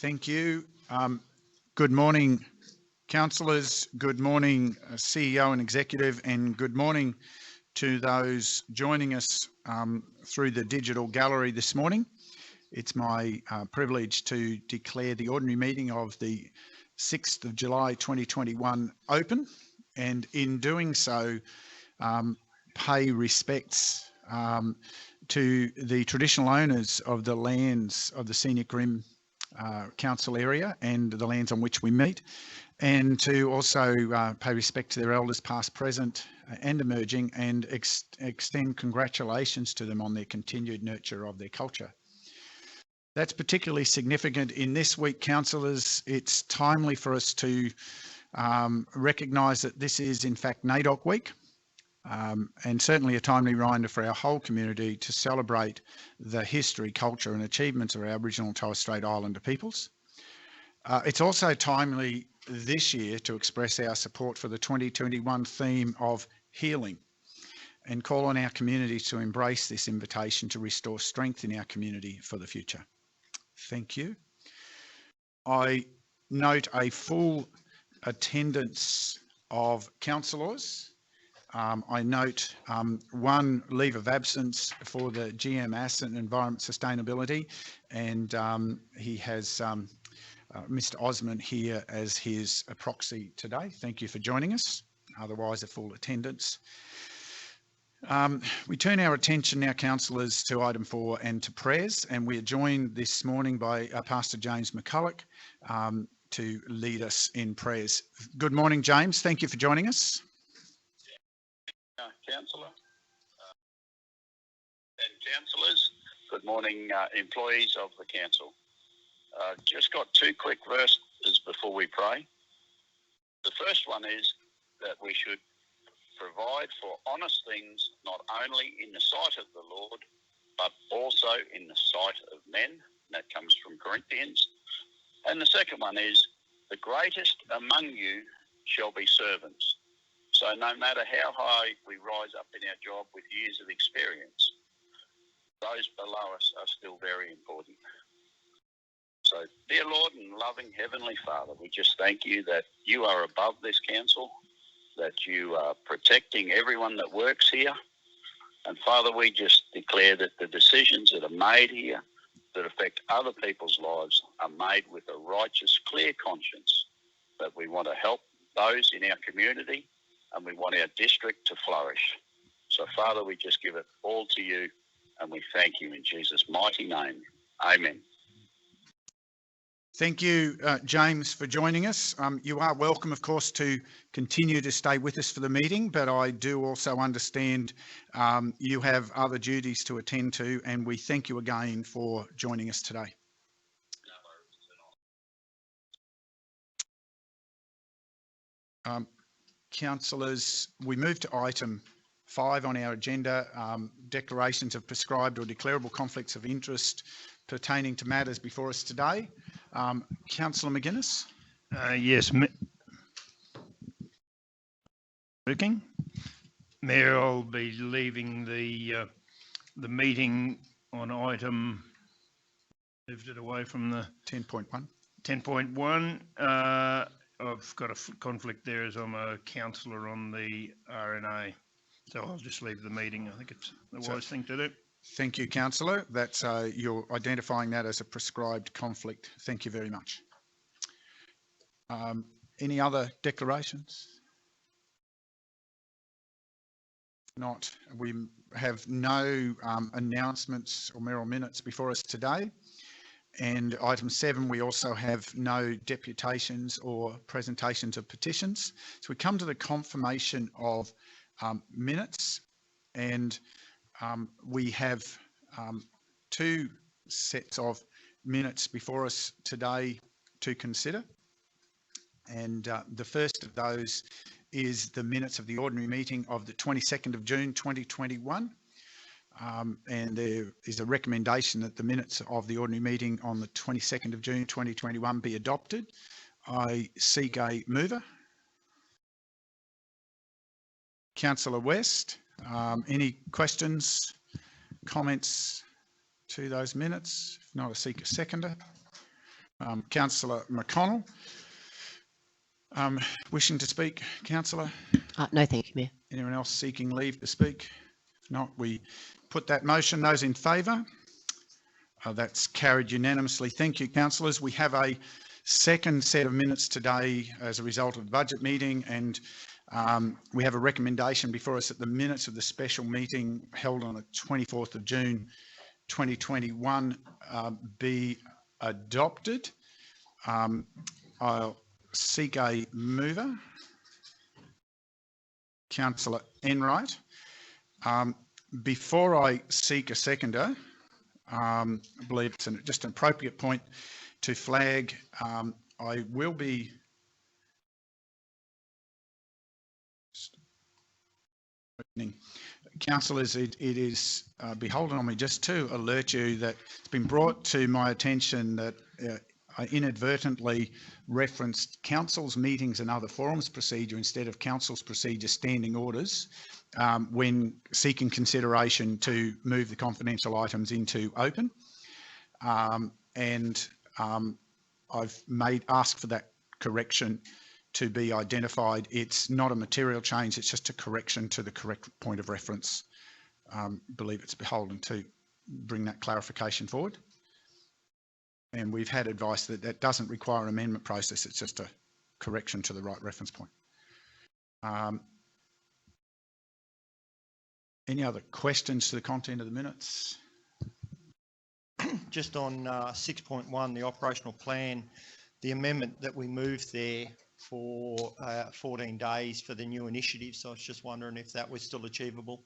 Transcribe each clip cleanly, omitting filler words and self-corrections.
Thank you. Good morning, councillors. Good morning, CEO and executive, and good morning to those joining us through the digital gallery this morning. It's my privilege to declare the ordinary meeting of the 6th of July 2021 open, and in doing so, pay respects to the traditional owners of the lands of the Scenic Rim Council area and the lands on which we meet, and to also pay respect to their elders past, present and emerging, and extend congratulations to them on their continued nurture of their culture. That's particularly significant in this week, councillors. It's timely for us to recognise that this is in fact NAIDOC week, and certainly a timely reminder for our whole community to celebrate the history, culture and achievements of our Aboriginal and Torres Strait Islander peoples. It's also timely this year to express our support for the 2021 theme of healing and call on our communities to embrace this invitation to restore strength in our community for the future. Thank you. I note a full attendance of councillors. I note one leave of absence for the GM Asset and Environment Sustainability, and he has Mr. Osman here as his proxy today. Thank you for joining us. Otherwise, a full attendance. We turn our attention now, councillors, to item 4 and to prayers, and we are joined this morning by Pastor James McCulloch to lead us in prayers. Good morning, James. Thank you for joining us. Councillor and councillors, good morning, employees of the council. Just got two quick verses before we pray. The first one is that we should provide for honest things, not only in the sight of the Lord, but also in the sight of men. That comes from Corinthians. And the second one is, the greatest among you shall be servants. So no matter how high we rise up in our job with years of experience, those below us are still very important. So, dear Lord and loving Heavenly Father, we just thank you that you are above this council, that you are protecting everyone that works here. And Father, we just declare that the decisions that are made here that affect other people's lives are made with a righteous, clear conscience, that we want to help those in our community and we want our district to flourish. So, Father, we just give it all to you and we thank you in Jesus' mighty name. Amen. Thank you, James, for joining us. You are welcome, of course, to continue to stay with us for the meeting, but I do also understand you have other duties to attend to, and we thank you again for joining us today. Councillors, we move to item 5 on our agenda, declarations of prescribed or declarable conflicts of interest pertaining to matters before us today. Councillor McGuinness? Yes. Working. Mayor, I'll be leaving the meeting on item, moved it away from the 10.1. 10.1. I've got a conflict there as I'm a councillor on the RNA, so I'll just leave the meeting. I think it's the wise thing to do. Thank you, councillor. That's you're identifying that as a prescribed conflict. Thank you very much. Any other declarations? Not. We have no announcements or mayoral minutes before us today. And item 7, we also have no deputations or presentations of petitions. So we come to the confirmation of minutes, and we have 2 sets of minutes before us today to consider. And the first of those is the minutes of the ordinary meeting of the 22nd of June 2021. And there is a recommendation that the minutes of the ordinary meeting on the 22nd of June 2021 be adopted. I seek a mover. Councillor West, any questions, comments to those minutes? If not, I seek a seconder. Councillor McConnell. Wishing to speak, Councillor? No, thank you, Mayor. Anyone else seeking leave to speak? If not, we put that motion. Those in favour? That's carried unanimously. Thank you, councillors. We have a second set of minutes today as a result of the budget meeting, and we have a recommendation before us that the minutes of the special meeting held on the 24th of June 2021 be adopted. I'll seek a mover. Councillor Enright. Before I seek a seconder, I believe it's just an appropriate point to flag. I will be councillors, it is beholden on me just to alert you that it's been brought to my attention that I inadvertently referenced council's meetings and other forums procedure instead of council's procedure standing orders when seeking consideration to move the confidential items into open. I've asked for that correction to be identified. It's not a material change, it's just a correction to the correct point of reference. Believe it's beholden to bring that clarification forward. And we've had advice that that doesn't require an amendment process, it's just a correction to the right reference point. Any other questions to the content of the minutes? Just on 6.1, the operational plan, the amendment that we moved there for 14 days for the new initiatives. So I was just wondering if that was still achievable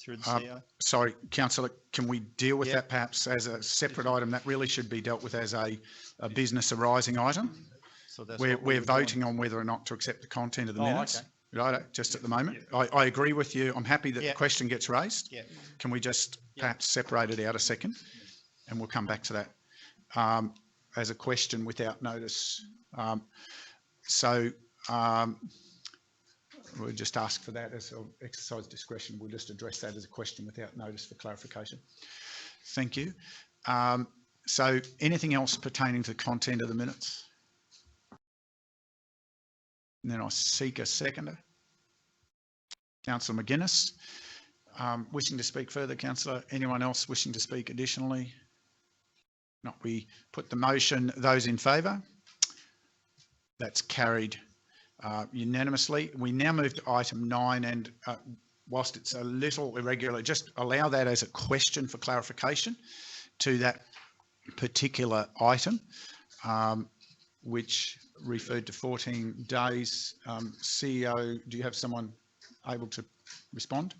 through the CEO. Sorry, Councillor, can we deal with that perhaps as a separate item? That really should be dealt with as a business arising item. So that's we're voting on whether or not to accept the content of the minutes. Okay. Right, just at the moment. I agree with you. I'm happy that the question gets raised. Can we just perhaps separate it out a second? And we'll come back to that as a question without notice. We'll just ask for that as an exercise discretion. We'll just address that as a question without notice for clarification. Thank you. So anything else pertaining to the content of the minutes? And then I'll seek a seconder. Councillor McGuinness, wishing to speak further, Councillor. Anyone else wishing to speak additionally? Not. We put the motion. Those in favour? That's carried unanimously. We now move to item 9, and whilst it's a little irregular, just allow that as a question for clarification to that particular item, which referred to 14 days. CEO, do you have someone able to respond?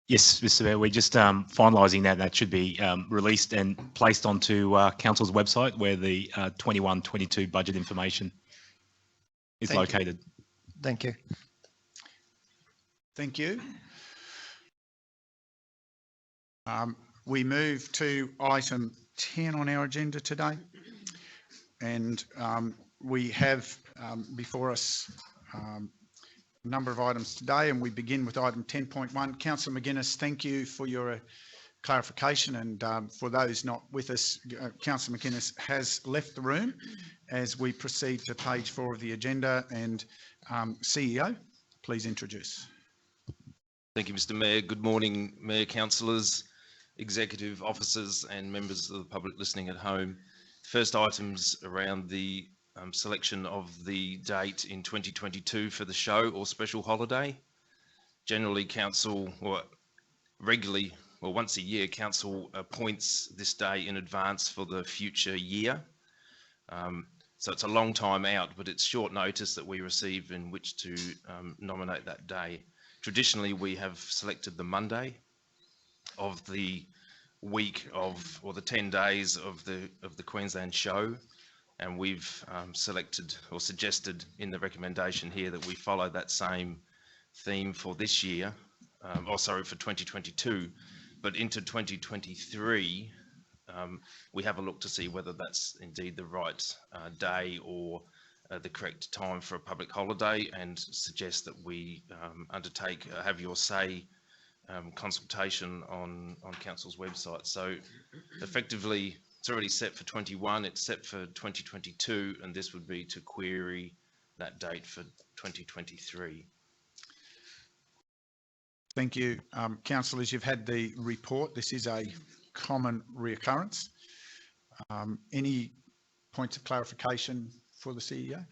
Yes, Mr. Mayor, we're just finalising that. That should be released and placed onto Council's website where the 21-22 budget information is located. Thank you. Thank you. We move to item 10 on our agenda today, and we have before us a number of items today, and we begin with item 10.1. Councillor McGuinness, thank you for your clarification, and for those not with us, Councillor McGuinness has left the room as we proceed to page 4 of the agenda. And CEO, please introduce. Thank you, Mr. Mayor. Good morning, Mayor, councillors, executive officers and members of the public listening at home. First items around the selection of the date in 2022 for the show or special holiday. Generally, council, or regularly, or once a year, council appoints this day in advance for the future year. So it's a long time out, but it's short notice that we receive in which to nominate that day. Traditionally, we have selected the Monday of the week of, or the 10 days of the Queensland show. And we've selected or suggested in the recommendation here that we follow that same theme for this year, for 2022, but into 2023, we have a look to see whether that's indeed the right day or the correct time for a public holiday, and suggest that we undertake have your say consultation on council's website. So effectively, it's already set for 21, it's set for 2022, and this would be to query that date for 2023. Thank you. Councillors, you've had the report. This is a common reoccurrence. Any points of clarification for the CEO?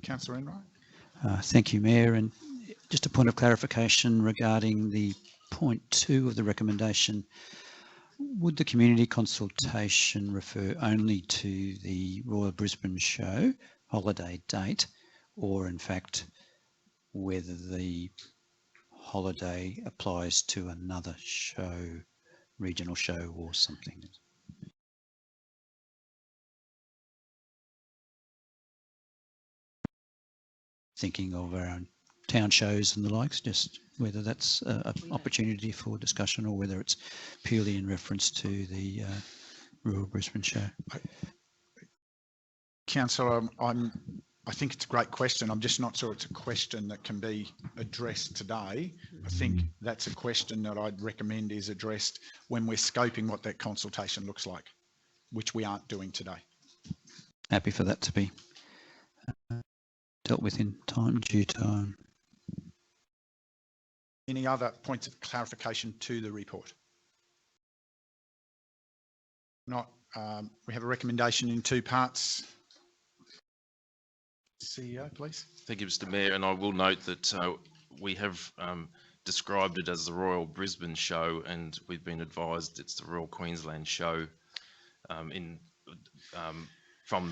Councillor Enright? Thank you, Mayor. And just a point of clarification regarding the point 2 of the recommendation. Would the community consultation refer only to the Royal Brisbane Show holiday date, or in fact whether the holiday applies to another show, regional show or something? Thinking of our own town shows and the likes, just whether that's an opportunity for discussion or whether it's purely in reference to the Rural Brisbane Show. Councillor, I think it's a great question. I'm just not sure it's a question that can be addressed today. I think that's a question that I'd recommend is addressed when we're scoping what that consultation looks like, which we aren't doing today. Happy for that to be dealt with in time, due time. Any other points of clarification to the report? Not. We have a recommendation in 2 parts. CEO, please. Thank you, Mr. Mayor, and I will note that we have described it as the Royal Brisbane Show, and we've been advised it's the Royal Queensland Show from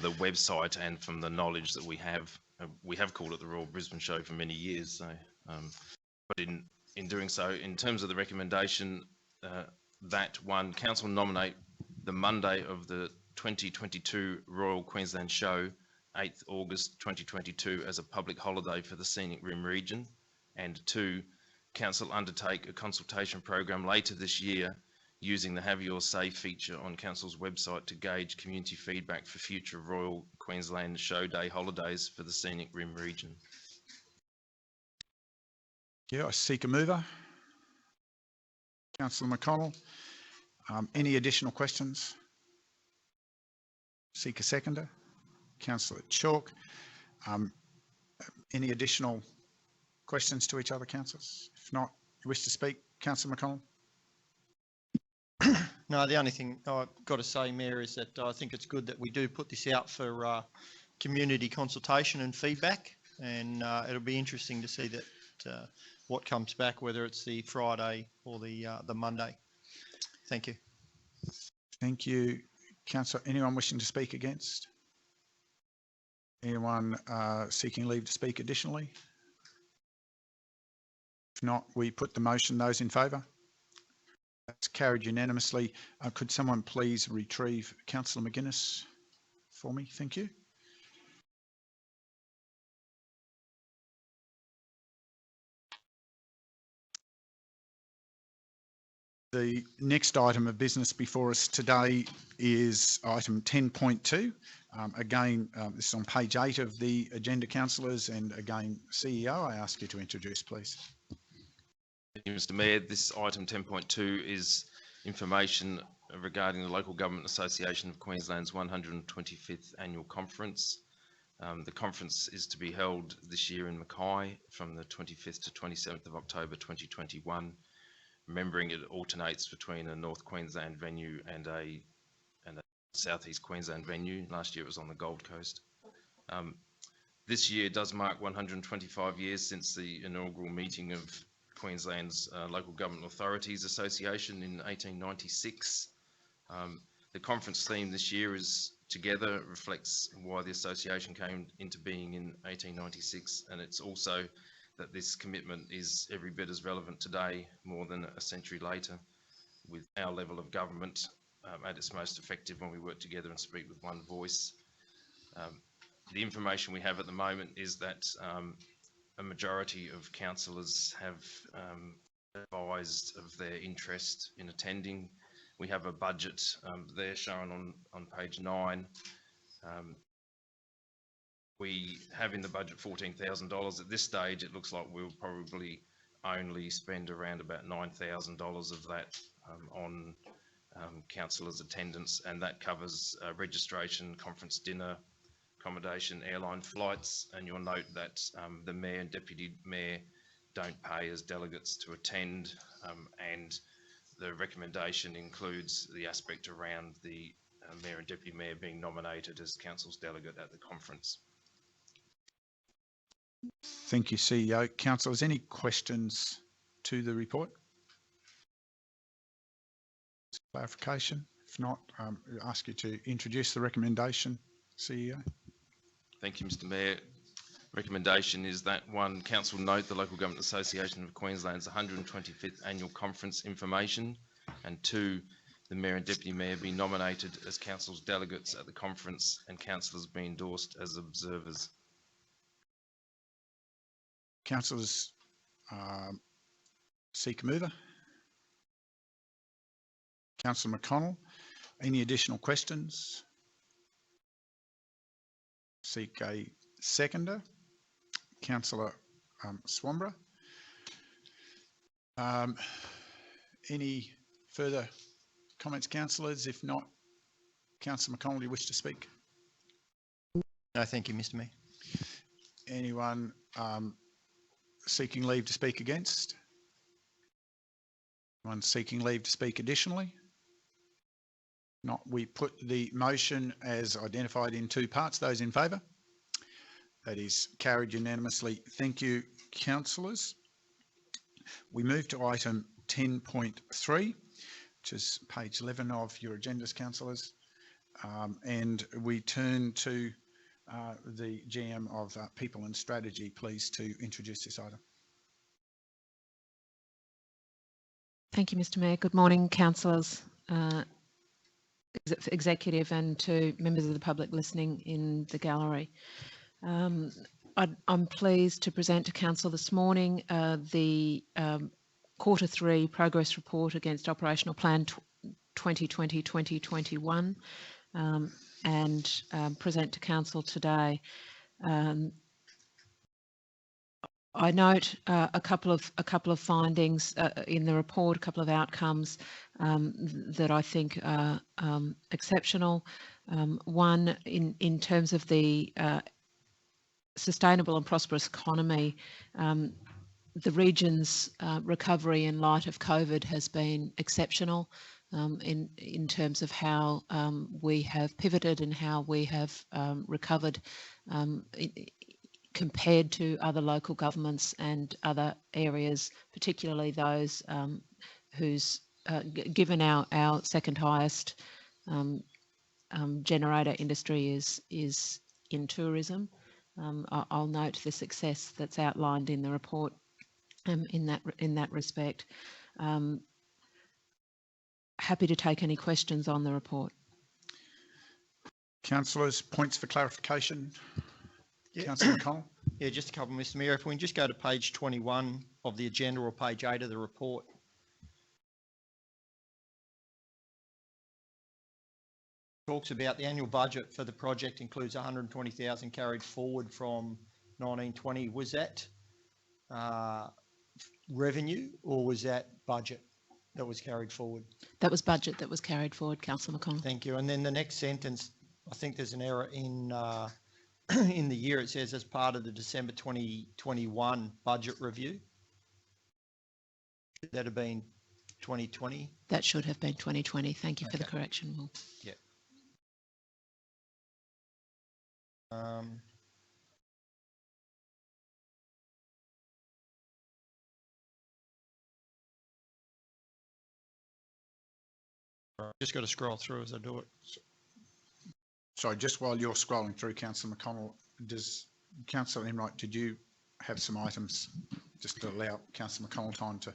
the website and from the knowledge that we have. We have called it the Royal Brisbane Show for many years, so, but in doing so, in terms of the recommendation, that one, Council nominate the Monday of the 2022 Royal Queensland Show, 8th August 2022, as a public holiday for the Scenic Rim region, and 2, Council undertake a consultation program later this year using the Have Your Say feature on Council's website to gauge community feedback for future Royal Queensland Show Day holidays for the Scenic Rim region. Yeah, I seek a mover. Councillor McConnell. Any additional questions? Seek a seconder. Councillor Chalk. Any additional questions to each other, councillors? If not, you wish to speak, Councillor McConnell? No, the only thing I've got to say, Mayor, is that I think it's good that we do put this out for community consultation and feedback, and it'll be interesting to see that what comes back, whether it's the Friday or the Monday. Thank you. Thank you, Councillor. Anyone wishing to speak against? Anyone seeking leave to speak additionally? If not, we put the motion. Those in favour? That's carried unanimously. Could someone please retrieve Councillor McGuinness for me? Thank you. The next item of business before us today is item 10.2. Again, this is on page 8 of the agenda, councillors, and again, CEO, I ask you to introduce, please. Thank you, Mr. Mayor. This item 10.2 is information regarding the Local Government Association of Queensland's 125th Annual Conference. The conference is to be held this year in Mackay from the 25th to 27th of October 2021. Remembering it alternates between a North Queensland venue and a South East Queensland venue. Last year it was on the Gold Coast. This year does mark 125 years since the inaugural meeting of Queensland's Local Government Authorities Association in 1896. The conference theme this year is Together, reflects why the association came into being in 1896, and it's also that this commitment is every bit as relevant today, more than a century later, with our level of government at its most effective when we work together and speak with one voice. The information we have at the moment is that a majority of councillors have advised of their interest in attending. We have a budget there shown on page 9. We have in the budget $14,000. At this stage, it looks like we'll probably only spend around about $9,000 of that on councillors' attendance, and that covers registration, conference dinner, accommodation, airline flights, and you'll note that the Mayor and Deputy Mayor don't pay as delegates to attend, and the recommendation includes the aspect around the Mayor and Deputy Mayor being nominated as Council's delegate at the conference. Thank you, CEO. Councillors, any questions to the report? Clarification? If not, I ask you to introduce the recommendation, CEO. Thank you, Mr. Mayor. Recommendation is that 1, Council note the Local Government Association of Queensland's 125th Annual Conference information, and 2, the Mayor and Deputy Mayor be nominated as Council's delegates at the conference and councillors be endorsed as observers. Councillors, seek a mover. Councillor McConnell, any additional questions? Seek a seconder. Councillor Swamborough. Any further comments, councillors? If not, Councillor McConnell, do you wish to speak? No, thank you, Mr. Mayor. Anyone seeking leave to speak against? Anyone seeking leave to speak additionally? Not, we put the motion as identified in 2 parts. Those in favour? That is carried unanimously. Thank you, councillors. We move to item 10.3, which is page 11 of your agendas, councillors, and we turn to the GM of People and Strategy, please, to introduce this item. Thank you, Mr. Mayor. Good morning, councillors, executive, and to members of the public listening in the gallery. I'm pleased to present to Council this morning the Q3 progress report against Operational Plan 2020-2021 and present to Council today. I note a couple of findings in the report, a couple of outcomes that I think are exceptional. One, in terms of the sustainable and prosperous economy, the region's recovery in light of COVID has been exceptional in terms of how we have pivoted and how we have recovered compared to other local governments and other areas, particularly those whose, given our second highest generator industry is in tourism. I'll note the success that's outlined in the report in that respect. Happy to take any questions on the report. Councillors, points for clarification? Yeah. Councillor McConnell? Yeah, just a couple, Mr. Mayor. If we can just go to page 21 of the agenda or page 8 of the report. Talks about the annual budget for the project includes 120,000 carried forward from 1920. Was that revenue or was that budget that was carried forward? That was budget that was carried forward, Councillor McConnell. Thank you. And then the next sentence, I think there's an error in in the year. It says as part of the December 2021 budget review. Should that have been 2020? That should have been 2020. Thank you for the correction, Will. Yeah. Just got to scroll through as I do it. Sorry, just while you're scrolling through, Councillor McConnell, does Councillor Enright, did you have some items just to allow Councillor McConnell time to?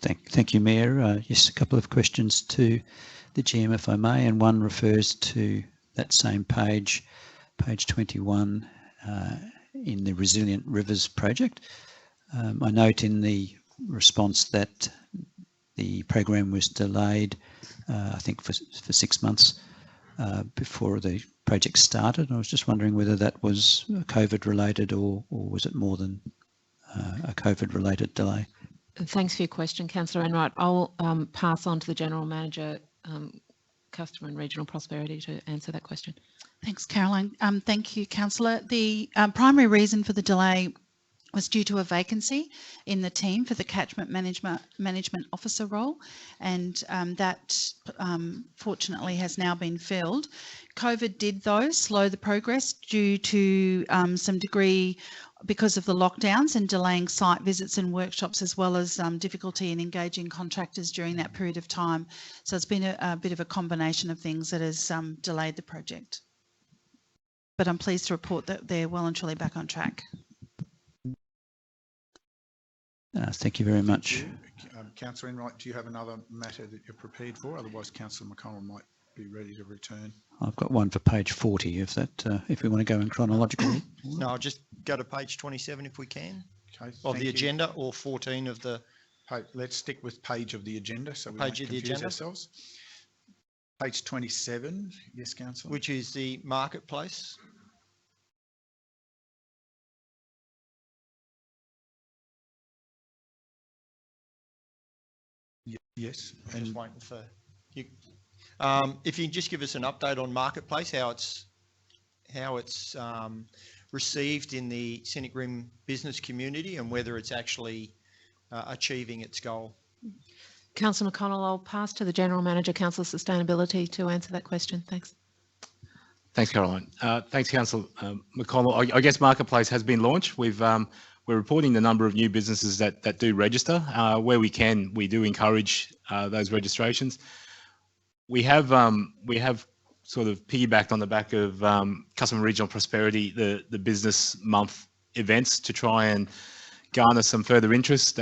Thank you, Mayor. Just a couple of questions to the GM, if I may, and one refers to that same page 21 in the Resilient Rivers project. I note in the response that the program was delayed, I think for 6 months before the project started. I was just wondering whether that was COVID related or was it more than a COVID related delay? Thanks for your question, Councillor Enright. I'll pass on to the General Manager Customer and Regional Prosperity to answer that question. Thanks, Caroline. Thank you, Councillor. The primary reason for the delay was due to a vacancy in the team for the catchment management officer role, and that fortunately has now been filled. COVID did, though, slow the progress due to some degree because of the lockdowns and delaying site visits and workshops, as well as difficulty in engaging contractors during that period of time. So it's been a bit of a combination of things that has delayed the project. But I'm pleased to report that they're well and truly back on track. Thank you very much. Councillor Enright, do you have another matter that you're prepared for? Otherwise, Councillor McConnell might be ready to return. I've got one for page 40, if we want to go in chronological. No, I'll just go to page 27 if we can, Okay, of thank the you. agenda, or 14 of the... Let's stick with page of the agenda so we Page don't of the confuse agenda. ourselves. Page 27, yes, Councillor. which is the marketplace. Yes, I'm and just waiting for you. If you can just give us an update on marketplace, how it's received in the Scenic Rim business community, and whether it's actually achieving its goal. Councillor McConnell, I'll pass to the General Manager, Council Sustainability, to answer that question. Thanks. Thanks, Caroline. Thanks, Councillor McConnell. I guess Marketplace has been launched. We're reporting the number of new businesses that do register. Where we can, we do encourage those registrations. We have sort of piggybacked on the back of Customer and Regional Prosperity, the business month events, to try and garner some further interest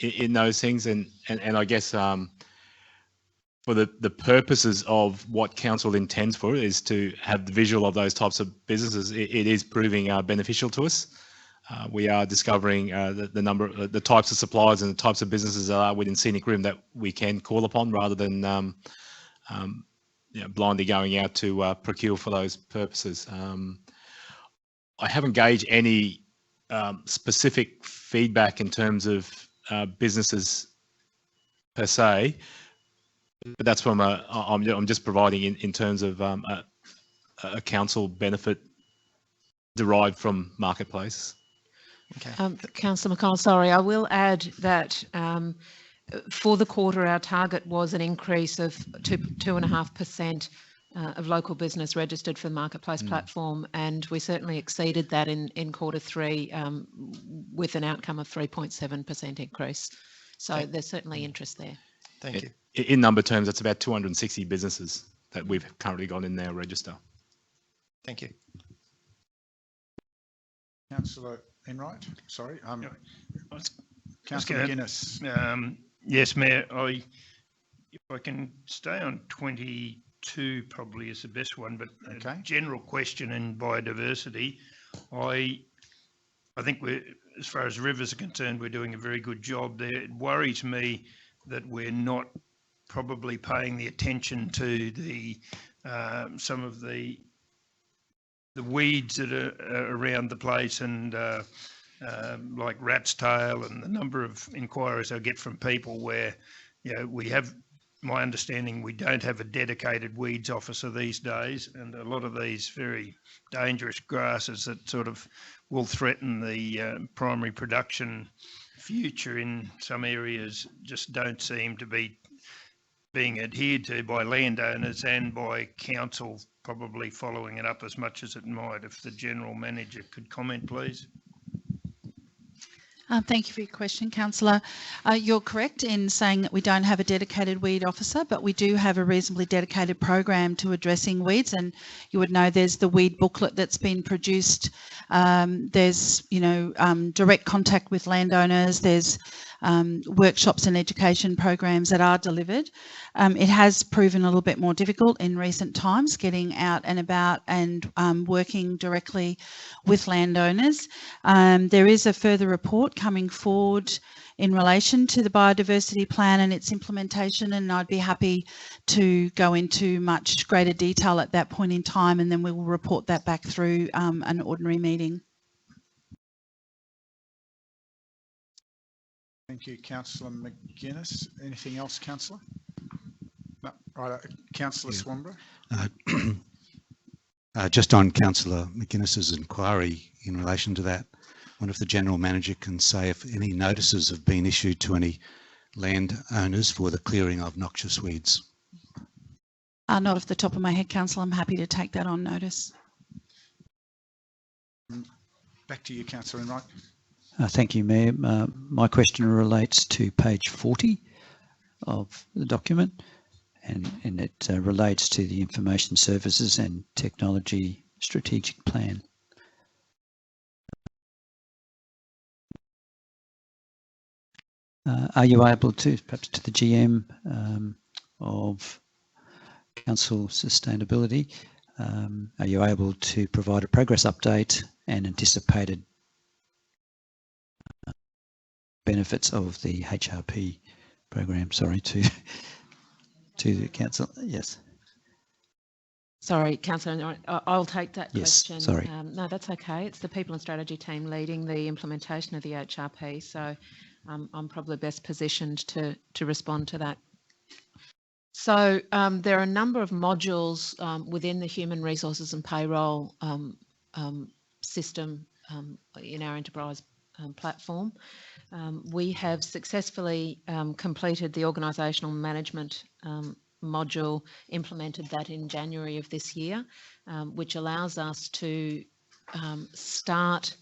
in those things. And I guess for the purposes of what council intends for is to have the visual of those types of businesses, it is proving beneficial to us. We are discovering the types of suppliers and the types of businesses that are within Scenic Rim that we can call upon, rather than blindly going out to procure for those purposes. I haven't gauged any specific feedback in terms of businesses per se, but that's from I'm just providing in terms of a council benefit derived from Marketplace. Okay. Councillor McConnell, sorry, I will add that for the quarter, our target was an increase of 2.5% of local business registered for the Marketplace platform, and we certainly exceeded that in quarter three with an outcome of 3.7% increase. So there's certainly interest there. Thank you. In number terms, that's about 260 businesses that we've currently got in our register. Thank you. Councillor Enright, sorry. Councillor Guinness. Yes, Mayor. If I can stay on 22, probably is the best one. But Okay. A general question in biodiversity. I think as far as rivers are concerned, we're doing a very good job there. It worries me that we're not probably paying the attention to the some of the weeds that are around the place, and like rat's tail, and the number of inquiries I get from people where, we have, my understanding, we don't have a dedicated weeds officer these days, and a lot of these very dangerous grasses that sort of will threaten the primary production future in some areas just don't seem to be being adhered to by landowners and by council, probably following it up as much as it might. If the General Manager could comment, please. Thank you for your question, Councillor. You're correct in saying that we don't have a dedicated weed officer, but we do have a reasonably dedicated program to addressing weeds. And you would know there's the weed booklet that's been produced. There's, direct contact with landowners. There's workshops and education programs that are delivered. It has proven a little bit more difficult in recent times, getting out and about and working directly with landowners. There is a further report coming forward in relation to the biodiversity plan and its implementation, and I'd be happy to go into much greater detail at that point in time, and then we will report that back through an ordinary meeting. Thank you, Councillor McGuinness. Anything else, Councillor? No. Right, Councillor Yeah. Swanborough. Just on Councillor McGuinness's inquiry in relation to that, I wonder if the General Manager can say if any notices have been issued to any landowners for the clearing of noxious weeds. Not off the top of my head, Councillor. I'm happy to take that on notice. Back to you, Councillor Enright. Thank you, Mayor. My question relates to page 40 of the document, and it relates to the Information Services and Technology Strategic Plan. Are you able to, perhaps to the GM of Council Sustainability, are you able to provide a progress update and anticipated benefits of the HRP program? Sorry, to the council. Yes. Sorry, Councillor, I'll take that Yes, question. sorry. No, that's okay. It's the People and Strategy team leading the implementation of the HRP, so I'm probably best positioned to respond to that. So there are a number of modules within the Human Resources and Payroll system in our enterprise platform. We have successfully completed the organisational management module, implemented that in January of this year, which allows us to start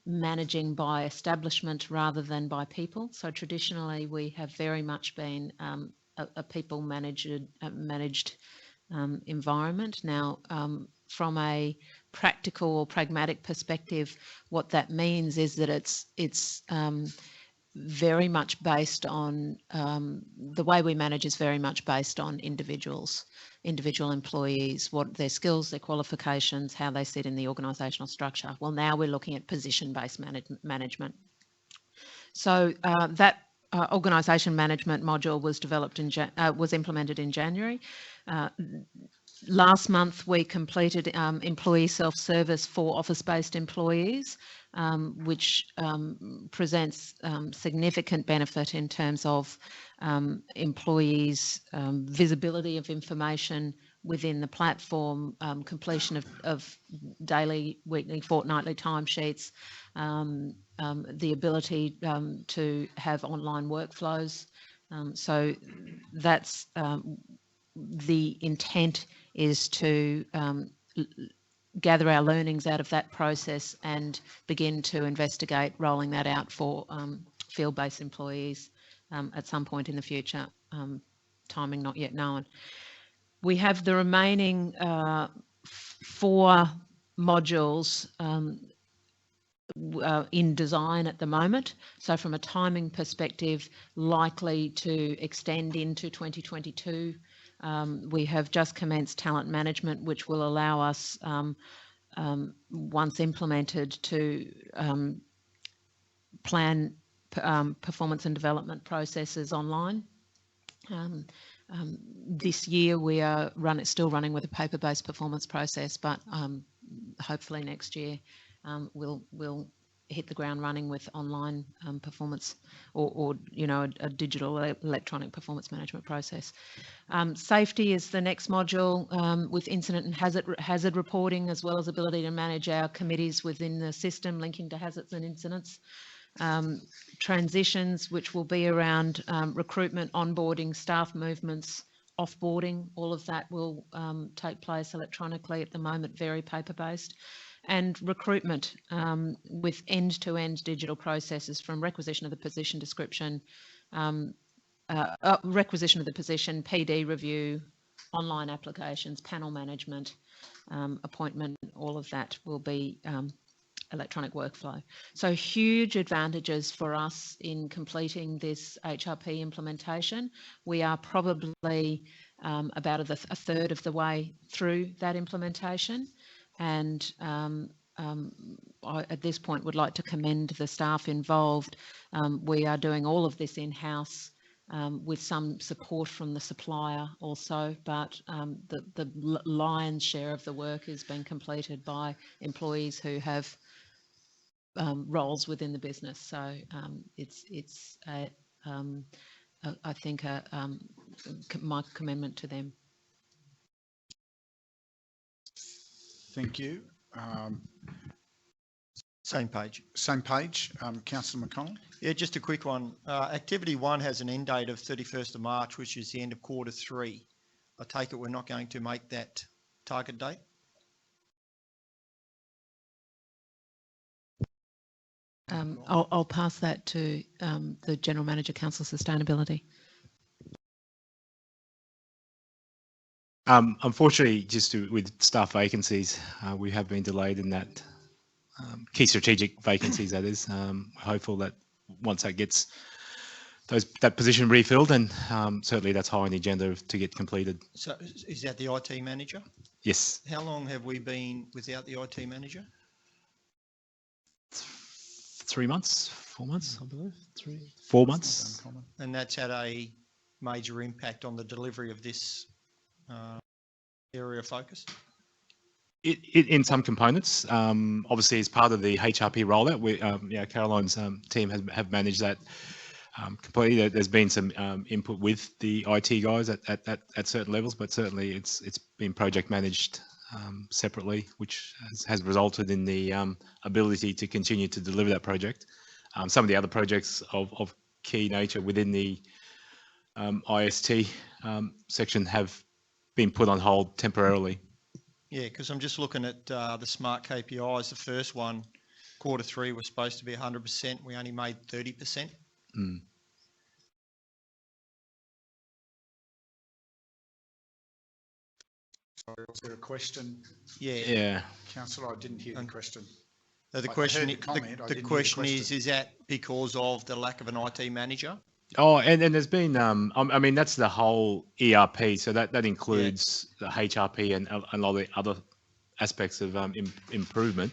managing by establishment rather than by people. So traditionally we have very much been a people managed environment. Now, from a practical or pragmatic perspective, what that means is that it's very much based on the way we manage is very much based on individual employees, what their skills, their qualifications, how they sit in the organisational structure. Well, now we're looking at position-based management. So that organisation management module was developed was implemented in January. Last month we completed employee self-service for office-based employees, which presents significant benefit in terms of employees' visibility of information within the platform, completion of daily, weekly, fortnightly timesheets, the ability to have online workflows. So that's the intent is to gather our learnings out of that process and begin to investigate rolling that out for field-based employees at some point in the future, timing not yet known. We have the remaining 4 modules in design at the moment. So from a timing perspective, likely to extend into 2022. We have just commenced talent management, which will allow us, once implemented, to plan performance and development processes online. This year we are still running with a paper-based performance process, but hopefully next year we'll hit the ground running with online performance or you know, a digital electronic performance management process. Safety is the next module with incident and hazard reporting, as well as ability to manage our committees within the system linking to hazards and incidents. Transitions, which will be around recruitment, onboarding, staff movements, offboarding, all of that will take place electronically at the moment, very paper-based. And recruitment with end-to-end digital processes from requisition of the position description, requisition of the position, PD review, online applications, panel management, appointment, all of that will be electronic workflow. So huge advantages for us in completing this HRP implementation. We are probably about a third of the way through that implementation, and I, at this point, would like to commend the staff involved. We are doing all of this in-house with some support from the supplier also, but the lion's share of the work is being completed by employees who have roles within the business. So it's I think, my commendment to them. Thank you. Same page. Same page, Councillor McConnell. Yeah, just a quick one. Activity 1 has an end date of 31st of March, which is the end of quarter 3. I take it we're not going to make that target date? I'll pass that to the General Manager, Council Sustainability. Unfortunately, with staff vacancies, we have been delayed in that. Key strategic vacancies, that is. Hopeful that once that gets that position refilled, and certainly that's high on the agenda to get completed. So is that the IT manager? Yes. How long have we been without the IT manager? 3 months, 4 months, I believe. 4 months. And that's had a major impact on the delivery of this area of focus? In some components, obviously as part of the HRP rollout, Caroline's team have managed that completely. There's been some input with the IT guys at certain levels, but certainly it's been project managed separately, which has resulted in the ability to continue to deliver that project. Some of the other projects of key nature within the IST section have been put on hold temporarily. Yeah, because I'm just looking at the smart KPIs. The first one, quarter 3, was supposed to be 100%. We only made 30%. Mm. Sorry, was there a question? Yeah. Councillor, I didn't hear the question. The I question, heard the comment, I the didn't hear question the is that because of the lack of an IT manager? Oh, and there's been, I mean, that's the whole ERP. So that includes the HRP and a lot of the other aspects of improvement.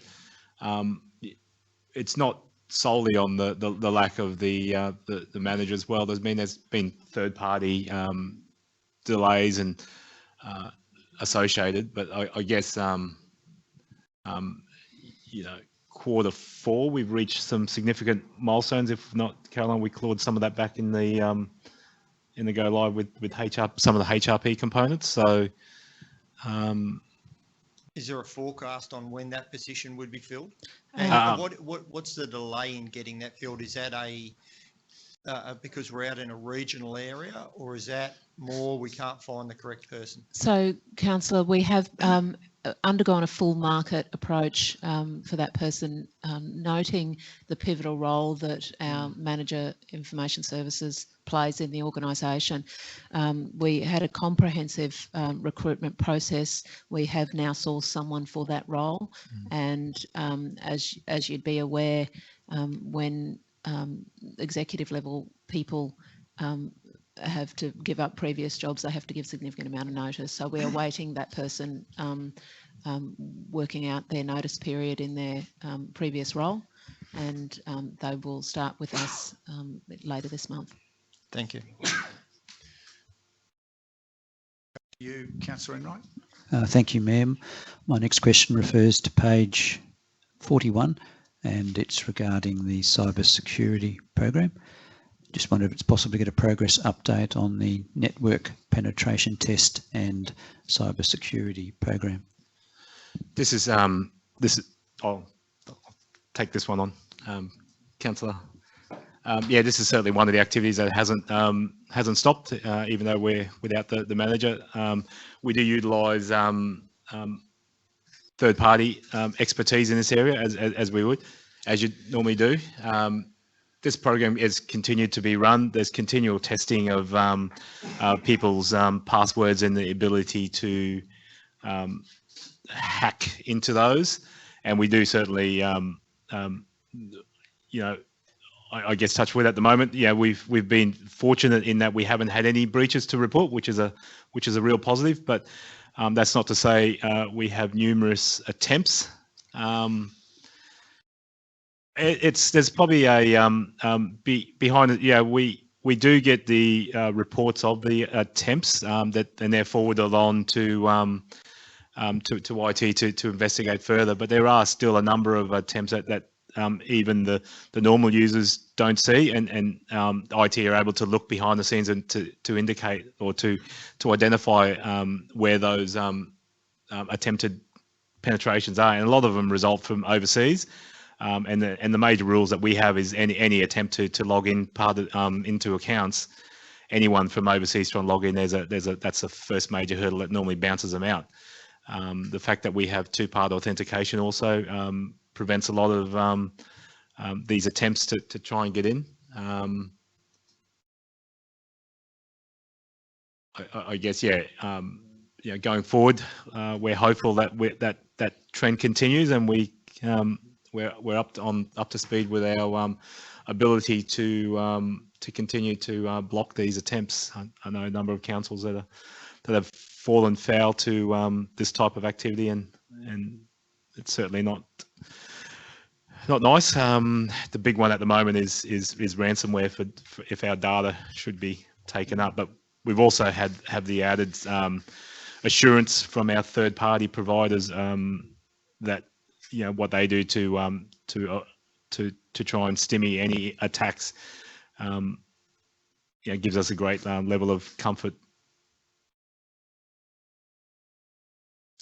It's not solely on the lack of the manager as well. There's been third party delays and associated, but I guess quarter 4 we've reached some significant milestones. If not, Caroline, we clawed some of that back in the go live with some of the HRP components. So is there a forecast on when that position would be filled? And what's the delay in getting that filled? Is that because we're out in a regional area, or is that more we can't find the correct person? So, Councillor, we have undergone a full market approach for that person, noting the pivotal role that our Manager Information Services plays in the organisation. We had a comprehensive recruitment process. We have now sourced someone for that role, and as you'd be aware, when executive level people have to give up previous jobs, they have to give significant amount of notice. So we're awaiting that person working out their notice period in their previous role, and they will start with us later this month. Thank you. You, Councillor Enright. Thank you, ma'am. My next question refers to page 41, and it's regarding the cyber security program. Just wonder if it's possible to get a progress update on the network penetration test and cyber security program. I'll take this one on, Councillor. This is certainly one of the activities that hasn't stopped, even though we're without the manager. We do utilise third-party expertise in this area, as you normally do. This program is continued to be run. There's continual testing of people's passwords and the ability to hack into those, and we do certainly, I guess, touch wood at the moment. Yeah, we've been fortunate in that we haven't had any breaches to report, which is a real positive. But that's not to say we have numerous attempts. There's probably a behind it. Yeah, we do get the reports of the attempts and they're forwarded on to IT to investigate further. But there are still a number of attempts that even the normal users don't see, and IT are able to look behind the scenes and to indicate or to identify where those attempted penetrations are, and a lot of them result from overseas. And the major rules that we have is any attempt to log in into accounts, anyone from overseas trying to log in, that's the first major hurdle that normally bounces them out. The fact that we have two-part authentication also prevents a lot of these attempts to try and get in. I guess, yeah, going forward, we're hopeful that that trend continues, and we're up to speed with our ability to continue to block these attempts. I know a number of councils that have fallen foul to this type of activity, and it's certainly not nice. The big one at the moment is ransomware for if our data should be taken up, but we've also have the added assurance from our third-party providers that what they do to try and stymie any attacks gives us a great level of comfort.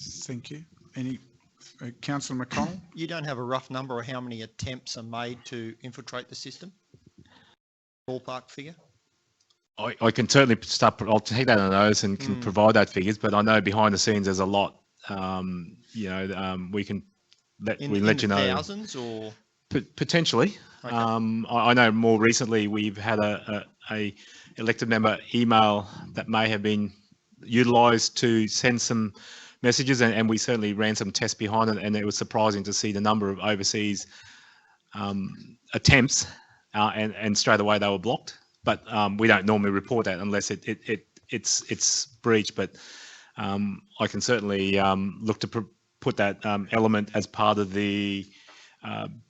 Thank you. Any Councillor McConnell? You don't have a rough number of how many attempts are made to infiltrate the system? Ballpark figure? I can certainly I'll take that on notice and can provide that figures, but I know behind the scenes there's a lot. We can let you know. Thousands or potentially. Okay. I know more recently we've had a elected member email that may have been utilised to send some messages, and we certainly ran some tests behind it, and it was surprising to see the number of overseas attempts, and straight away they were blocked. But we don't normally report that unless it's breached. But I can certainly look to put that element as part of the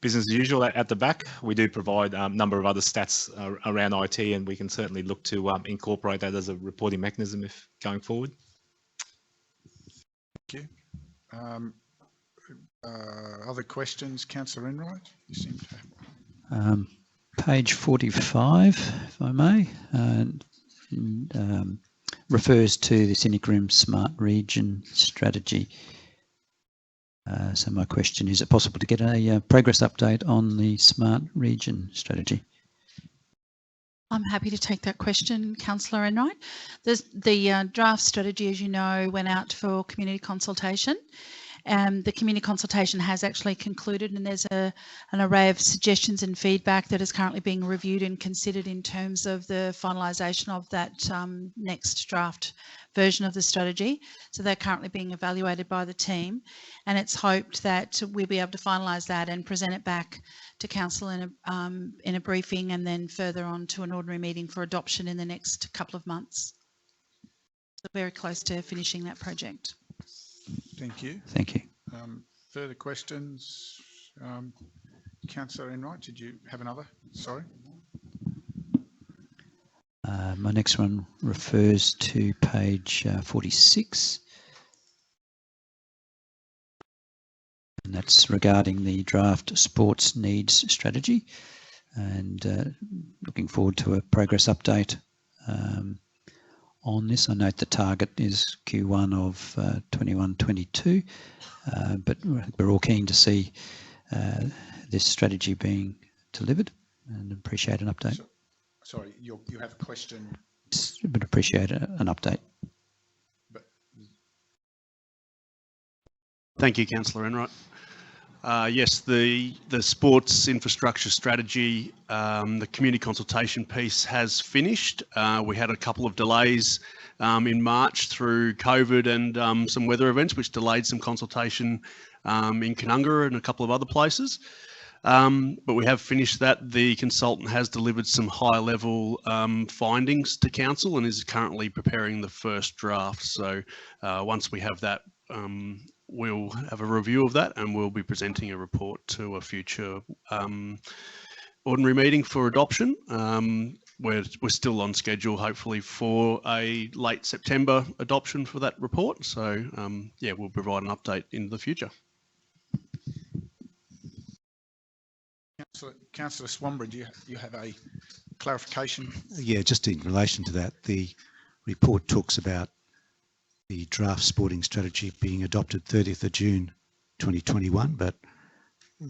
business as usual at the back. We do provide a number of other stats around IT, and we can certainly look to incorporate that as a reporting mechanism if going forward. Thank you. Other questions, Councillor Enright? You seem to have. Page 45, if I may, refers to the Scenic Rim Smart Region strategy. So my question, is it possible to get a progress update on the Smart Region strategy? I'm happy to take that question, Councillor Enright. The draft strategy, as you know, went out for community consultation. The community consultation has actually concluded, and there's an array of suggestions and feedback that is currently being reviewed and considered in terms of the finalisation of that next draft version of the strategy. So they're currently being evaluated by the team, and it's hoped that we'll be able to finalise that and present it back to Council in a briefing, and then further on to an ordinary meeting for adoption in the next couple of months. So very close to finishing that project. Thank you. Thank you. Further questions? Councillor Enright, did you have another? Sorry. My next one refers to page 46. And that's regarding the draft sports needs strategy, and looking forward to a progress update on this. I note the target is Q1 of 21-22, but we're all keen to see this strategy being delivered, and appreciate an update. Sorry, you have a question? But appreciate an update. Thank you, Councillor Enright. Yes, the sports infrastructure strategy, the community consultation piece has finished. We had a couple of delays in March through COVID and some weather events, which delayed some consultation in Canunga and a couple of other places. But we have finished that. The consultant has delivered some high-level findings to Council and is currently preparing the first draft. So once we have that, we'll have a review of that, and we'll be presenting a report to a future ordinary meeting for adoption. We're still on schedule, hopefully, for a late September adoption for that report. So yeah, we'll provide an update in the future. Councillor Swanborough, do you have a clarification? Yeah, just in relation to that, the report talks about the draft sporting strategy being adopted 30th of June 2021, but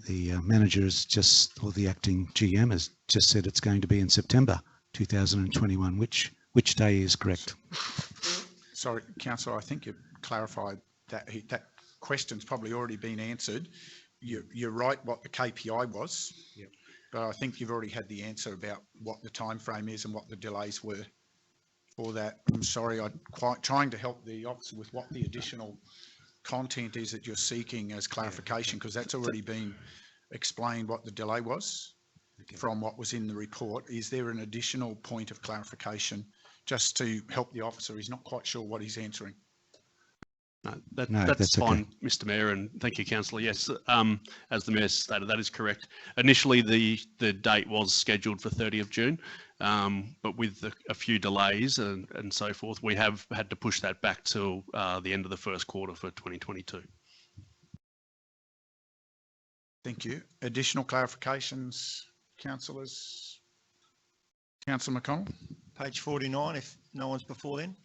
the manager has just, or the acting GM has just said it's going to be in September 2021. Which day is correct? Sorry, Councillor, I think you clarified that. That question's probably already been answered. You're right what the KPI was, yep. But I think you've already had the answer about what the time frame is and what the delays were for that. I'm sorry, I'm quite trying to help the officer with what the additional content is that you're seeking as clarification, because that's already been explained what the delay was from what was in the report. Is there an additional point of clarification just to help the officer? He's not quite sure what he's answering. No, No, that's fine, okay. Mr. Mayor, and thank you, Councillor. Yes, as the Mayor stated, that is correct. Initially, the date was scheduled for 30th of June, but with a few delays and so forth, we have had to push that back till the end of the first quarter for 2022. Thank you. Additional clarifications, councillors? Councillor McConnell? Page 49, if no one's before then.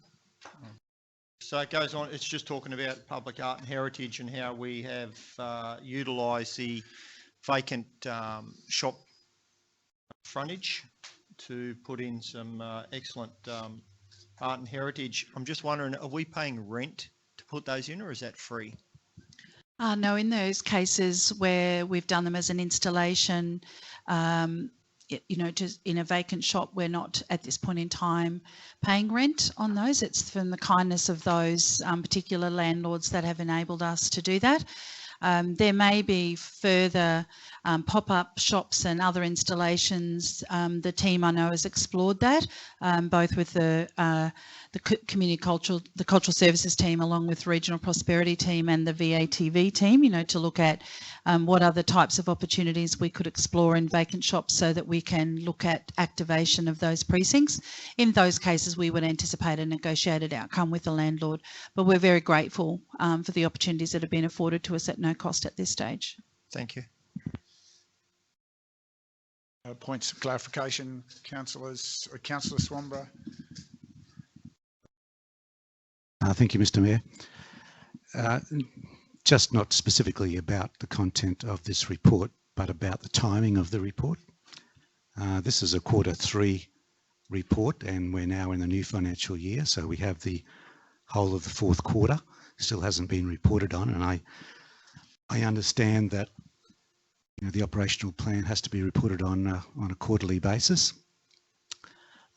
So it goes on, it's just talking about public art and heritage and how we have utilised the vacant shop frontage to put in some excellent art and heritage. I'm just wondering, are we paying rent to put those in, or is that free? No, in those cases where we've done them as an installation, you know, just in a vacant shop, we're not at this point in time paying rent on those. It's from the kindness of those particular landlords that have enabled us to do that. There may be further pop-up shops and other installations. The team I know has explored that, both with the cultural services team, along with regional prosperity team and the VATV team, you know, to look at what other types of opportunities we could explore in vacant shops so that we can look at activation of those precincts. In those cases, we would anticipate a negotiated outcome with the landlord, but we're very grateful for the opportunities that have been afforded to us at no cost at this stage. Thank you. Points of clarification, councillors. Councillor Swanborough. Thank you, Mr. Mayor. Just not specifically about the content of this report, but about the timing of the report. This is a Q3 report, and we're now in the new financial year, so we have the whole of the fourth quarter still hasn't been reported on, and I understand that, you know, the operational plan has to be reported on a quarterly basis.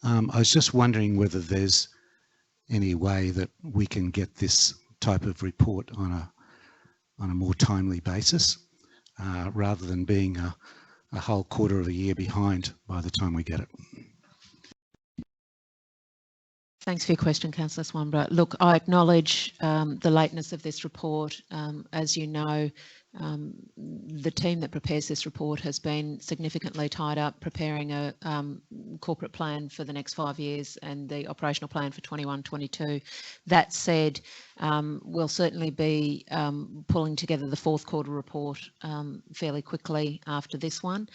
I was just wondering whether there's any way that we can get this type of report on a more timely basis, rather than being a whole quarter of a year behind by the time we get it. Thanks for your question, Councillor Swanborough. Look, I acknowledge the lateness of this report. As you know, the team that prepares this report has been significantly tied up preparing a corporate plan for the next 5 years and the operational plan for 21-22. That said, we'll certainly be pulling together the fourth quarter report fairly quickly after this one.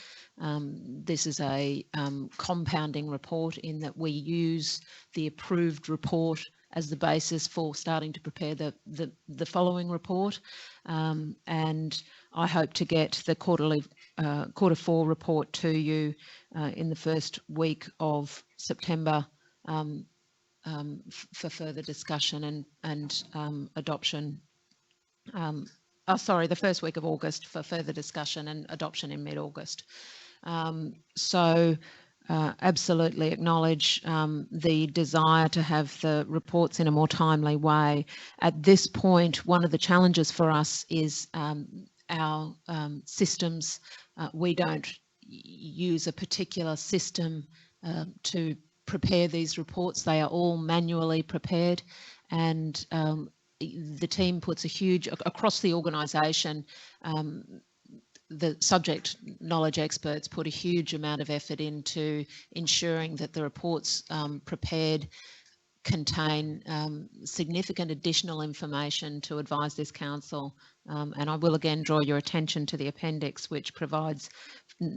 This is a compounding report in that we use the approved report as the basis for starting to prepare the following report, and I hope to get the quarter four report to you in the first week of September for further discussion and adoption. Sorry, the first week of August for further discussion and adoption in mid-August. Absolutely acknowledge the desire to have the reports in a more timely way. At this point, one of the challenges for us is our systems. We don't use a particular system to prepare these reports. They are all manually prepared, and the team puts a huge, across the organisation, the subject knowledge experts put a huge amount of effort into ensuring that the reports prepared contain significant additional information to advise this council. And I will again draw your attention to the appendix, which provides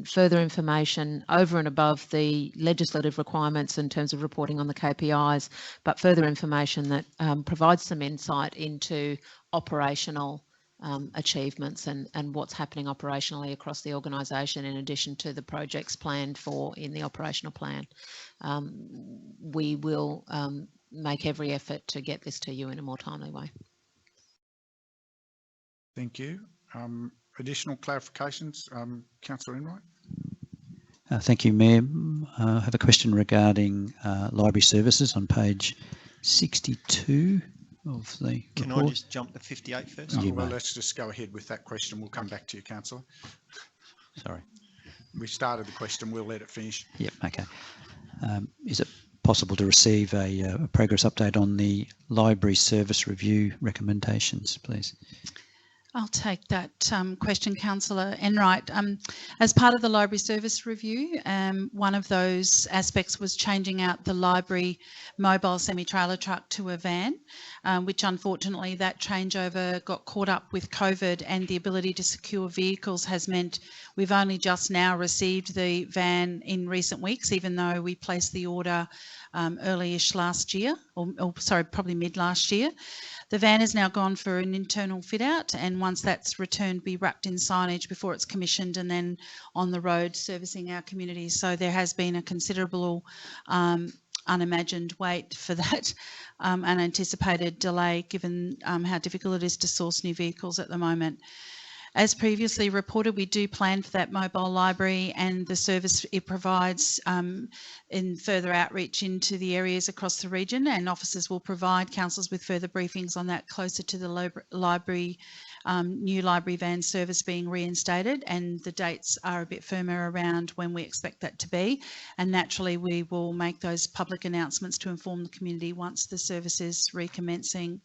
further information over and above the legislative requirements in terms of reporting on the KPIs, but further information that provides some insight into operational achievements and what's happening operationally across the organisation, in addition to the projects planned for in the operational plan. We will make every effort to get this to you in a more timely way. Thank you. Additional clarifications, Councillor Enright? Thank you, Mayor. I have a question regarding library services on page 62 of the Can report. I just jump to 58 first? No, well, let's just go ahead with that question. We'll come back to you, Councillor. Sorry. We started the question, we'll let it finish. Yep, okay. Is it possible to receive a progress update on the library service review recommendations, please? I'll take that question, Councillor Enright. As part of the library service review, one of those aspects was changing out the library mobile semi-trailer truck to a van, which unfortunately that changeover got caught up with COVID, and the ability to secure vehicles has meant we've only just now received the van in recent weeks, even though we placed the order early-ish last year, or sorry, probably mid last year. The van is now gone for an internal fit out, and once that's returned, be wrapped in signage before it's commissioned and then on the road servicing our community. So there has been a considerable unimagined wait for that, unanticipated delay, given how difficult it is to source new vehicles at the moment. As previously reported, we do plan for that mobile library and the service it provides in further outreach into the areas across the region, and officers will provide councils with further briefings on that closer to the library, new library van service being reinstated, and the dates are a bit firmer around when we expect that to be. And naturally, we will make those public announcements to inform the community once the service is recommencing.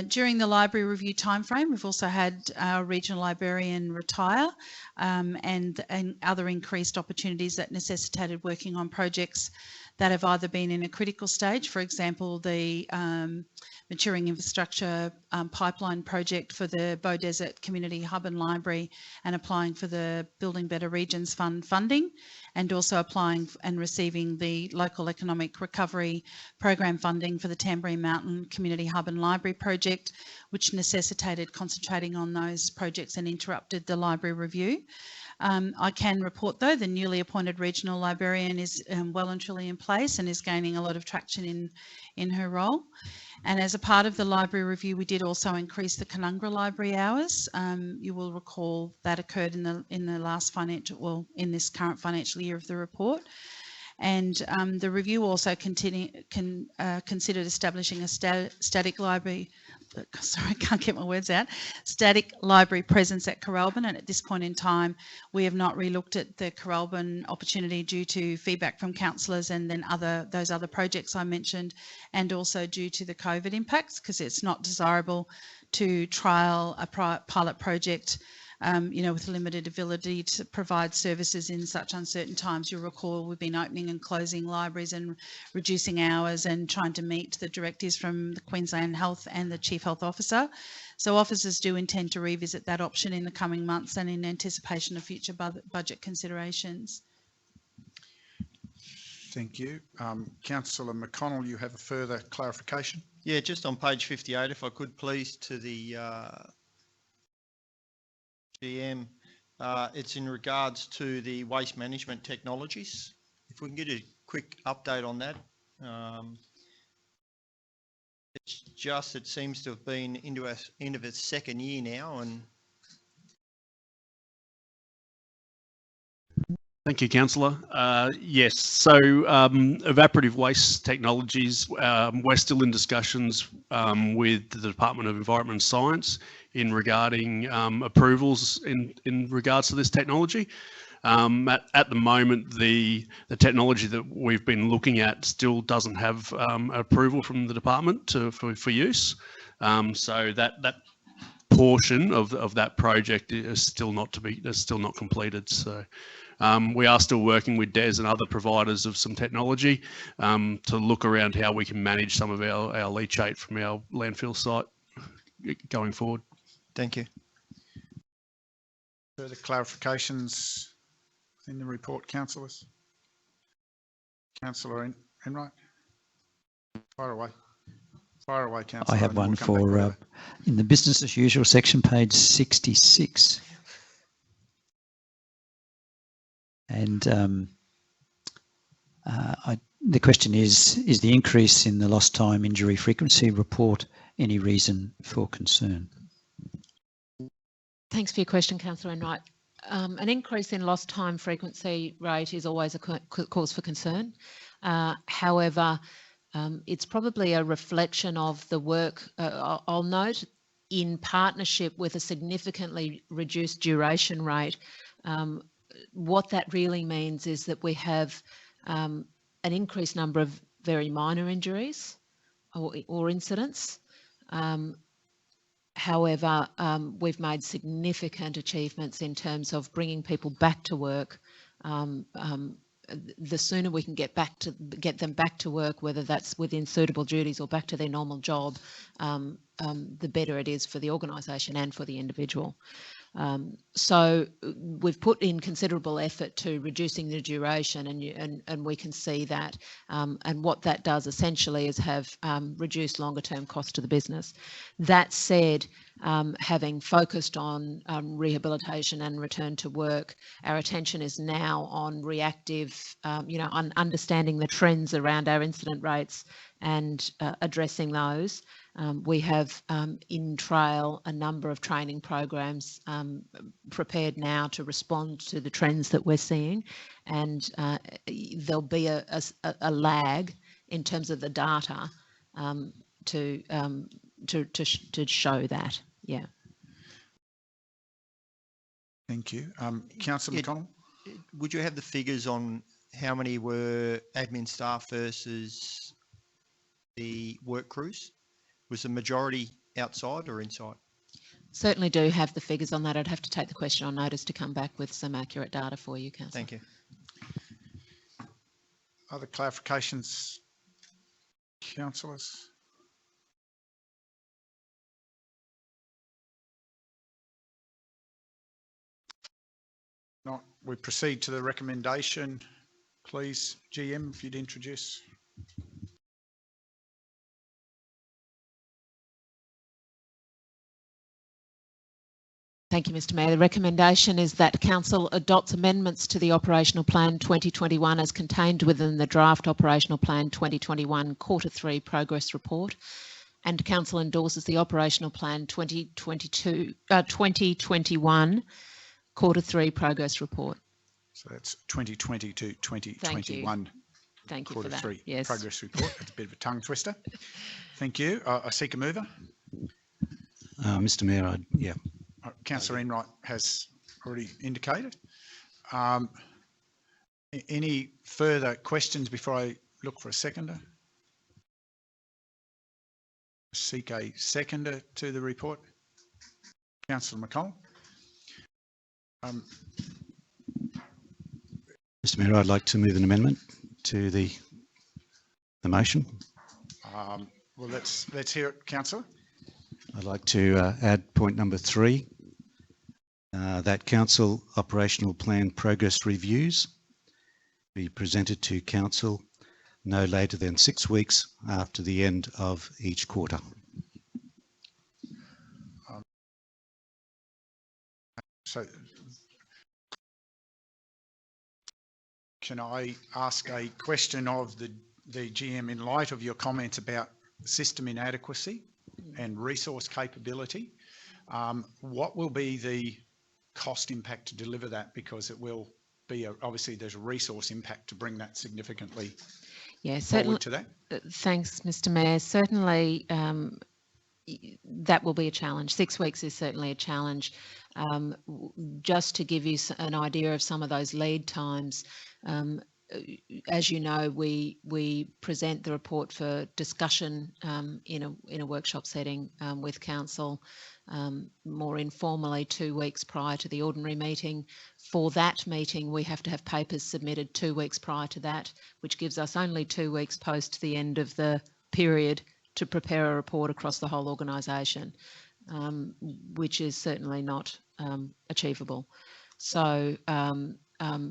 During the library review timeframe, we've also had our regional librarian retire and other increased opportunities that necessitated working on projects that have either been in a critical stage, for example, the maturing infrastructure pipeline project for the Bow Desert Community Hub and Library, and applying for the Building Better Regions Fund funding, and also applying and receiving the Local Economic Recovery Program funding for the Tamborine Mountain Community Hub and Library project, which necessitated concentrating on those projects and interrupted the library review. I can report, though, the newly appointed regional librarian is well and truly in place and is gaining a lot of traction in her role. And as a part of the library review, we did also increase the Canungra library hours. You will recall that occurred in the last financial, well, in this current financial year of the report. And the review also considered establishing a static library. Sorry, I can't get my words out. Static library presence at Coralban, and at this point in time, we have not relooked at the Coralban opportunity due to feedback from councillors, and then those other projects I mentioned, and also due to the COVID impacts, because it's not desirable to trial a pilot project with limited ability to provide services in such uncertain times. You'll recall we've been opening and closing libraries and reducing hours and trying to meet the directives from the Queensland Health and the Chief Health Officer. So officers do intend to revisit that option in the coming months and in anticipation of future budget considerations. Thank you. Councillor McConnell, you have a further clarification? Yeah, just on page 58, if I could please, to the GM, it's in regards to the waste management technologies. If we can get a quick update on that. It's just, it seems to have been into its second year now, and Thank you, Councillor. Yes, so evaporative waste technologies, we're still in discussions with the Department of Environment and Science regarding approvals in regards to this technology. At the moment, the technology that we've been looking at still doesn't have approval from the department for use. So that portion of that project is still not completed. So We are still working with DES and other providers of some technology to look around how we can manage some of our leachate from our landfill site going forward. Thank you. Further clarifications in the report, councillors? Councillor Enright? Fire away. Fire away, councillor. I have one for in the business as usual section, page 66. And the question is the increase in the lost time injury frequency report any reason for concern? Thanks for your question, Councillor Enright. An increase in lost time frequency rate is always a cause for concern. However, it's probably a reflection of the work, I'll note, in partnership with a significantly reduced duration rate. What that really means is that we have an increased number of very minor injuries or incidents. However, we've made significant achievements in terms of bringing people back to work. The sooner we can get them back to work, whether that's within suitable duties or back to their normal job, the better it is for the organisation and for the individual. So we've put in considerable effort to reducing the duration, and we can see that. And what that does essentially is have reduced longer term costs to the business. That said, having focused on rehabilitation and return to work, our attention is now on reactive, on understanding the trends around our incident rates and addressing those. We have in trail a number of training programs prepared now to respond to the trends that we're seeing, and there'll be a lag in terms of the data to show that. Yeah. Thank you. Councillor McConnell? Would you have the figures on how many were admin staff versus the work crews? Was the majority outside or inside? Certainly do have the figures on that. I'd have to take the question on notice to come back with some accurate data for you, Councillor. Thank you. Other clarifications, councillors? Not. We proceed to the recommendation. Please, GM, if you'd introduce. Thank you, Mr Mayor. The recommendation is that Council adopts amendments to the Operational Plan 2021 as contained within the Draft Operational Plan 2021 Q3 Progress Report, and Council endorses the Operational Plan 2021 Q3 Progress Report. So that's 2020 to 2021. Thank you for that. Q3 yes. Progress Report. That's a bit of a tongue twister. Thank you. I seek a mover. Mr Mayor, Councillor Enright has already indicated. Any further questions before I look for a seconder? Seek a seconder to the report. Councillor McConnell. Mr Mayor, I'd like to move an amendment to the motion. Well, let's hear it, Councillor. I'd like to add point number 3, that Council Operational Plan Progress Reviews be presented to Council no later than 6 weeks after the end of each quarter. So can I ask a question of the GM in light of your comments about system inadequacy and resource capability? What will be the cost impact to deliver that? Because it will be obviously there's a resource impact to bring that significantly forward to that. Thanks, Mr Mayor. Certainly that will be a challenge. 6 weeks is certainly a challenge. Just to give you an idea of some of those lead times, as you know, we present the report for discussion in a workshop setting with council more informally 2 weeks prior to the ordinary meeting. For that meeting, we have to have papers submitted 2 weeks prior to that, which gives us only 2 weeks post the end of the period to prepare a report across the whole organisation, which is certainly not achievable. So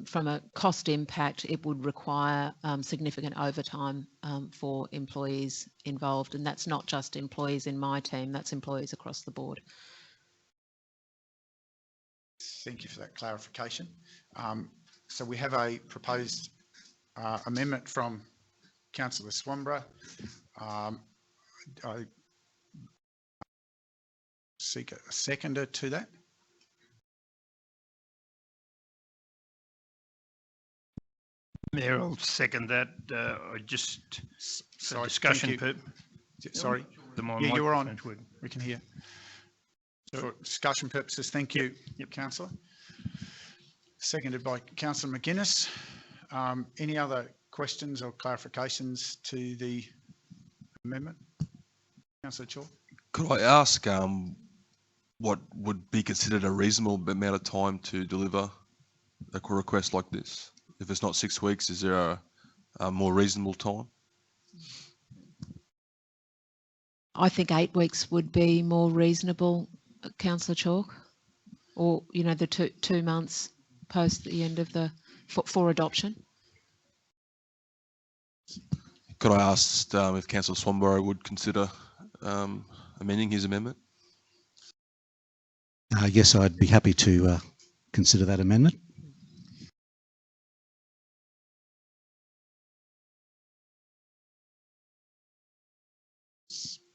from a cost impact, it would require significant overtime for employees involved. And that's not just employees in my team, that's employees across the board. Thank you for that clarification. So we have a proposed amendment from Councillor Swanborough. I seek a seconder to that. Mayor, I'll second that. I just, Sorry, discussion. Sorry. Yeah, you were on. We can hear. For discussion purposes, thank you, Councillor. Seconded by Councillor McGuinness. Any other questions or clarifications to the amendment? Councillor Chaw. Could I ask what would be considered a reasonable amount of time to deliver a request like this? If it's not 6 weeks, is there a more reasonable time? I think 8 weeks would be more reasonable, Councillor Chalk, or, you know, the two months post the end of the, for adoption. Could I ask if Councillor Swanborough would consider amending his amendment? Yes, I'd be happy to consider that amendment.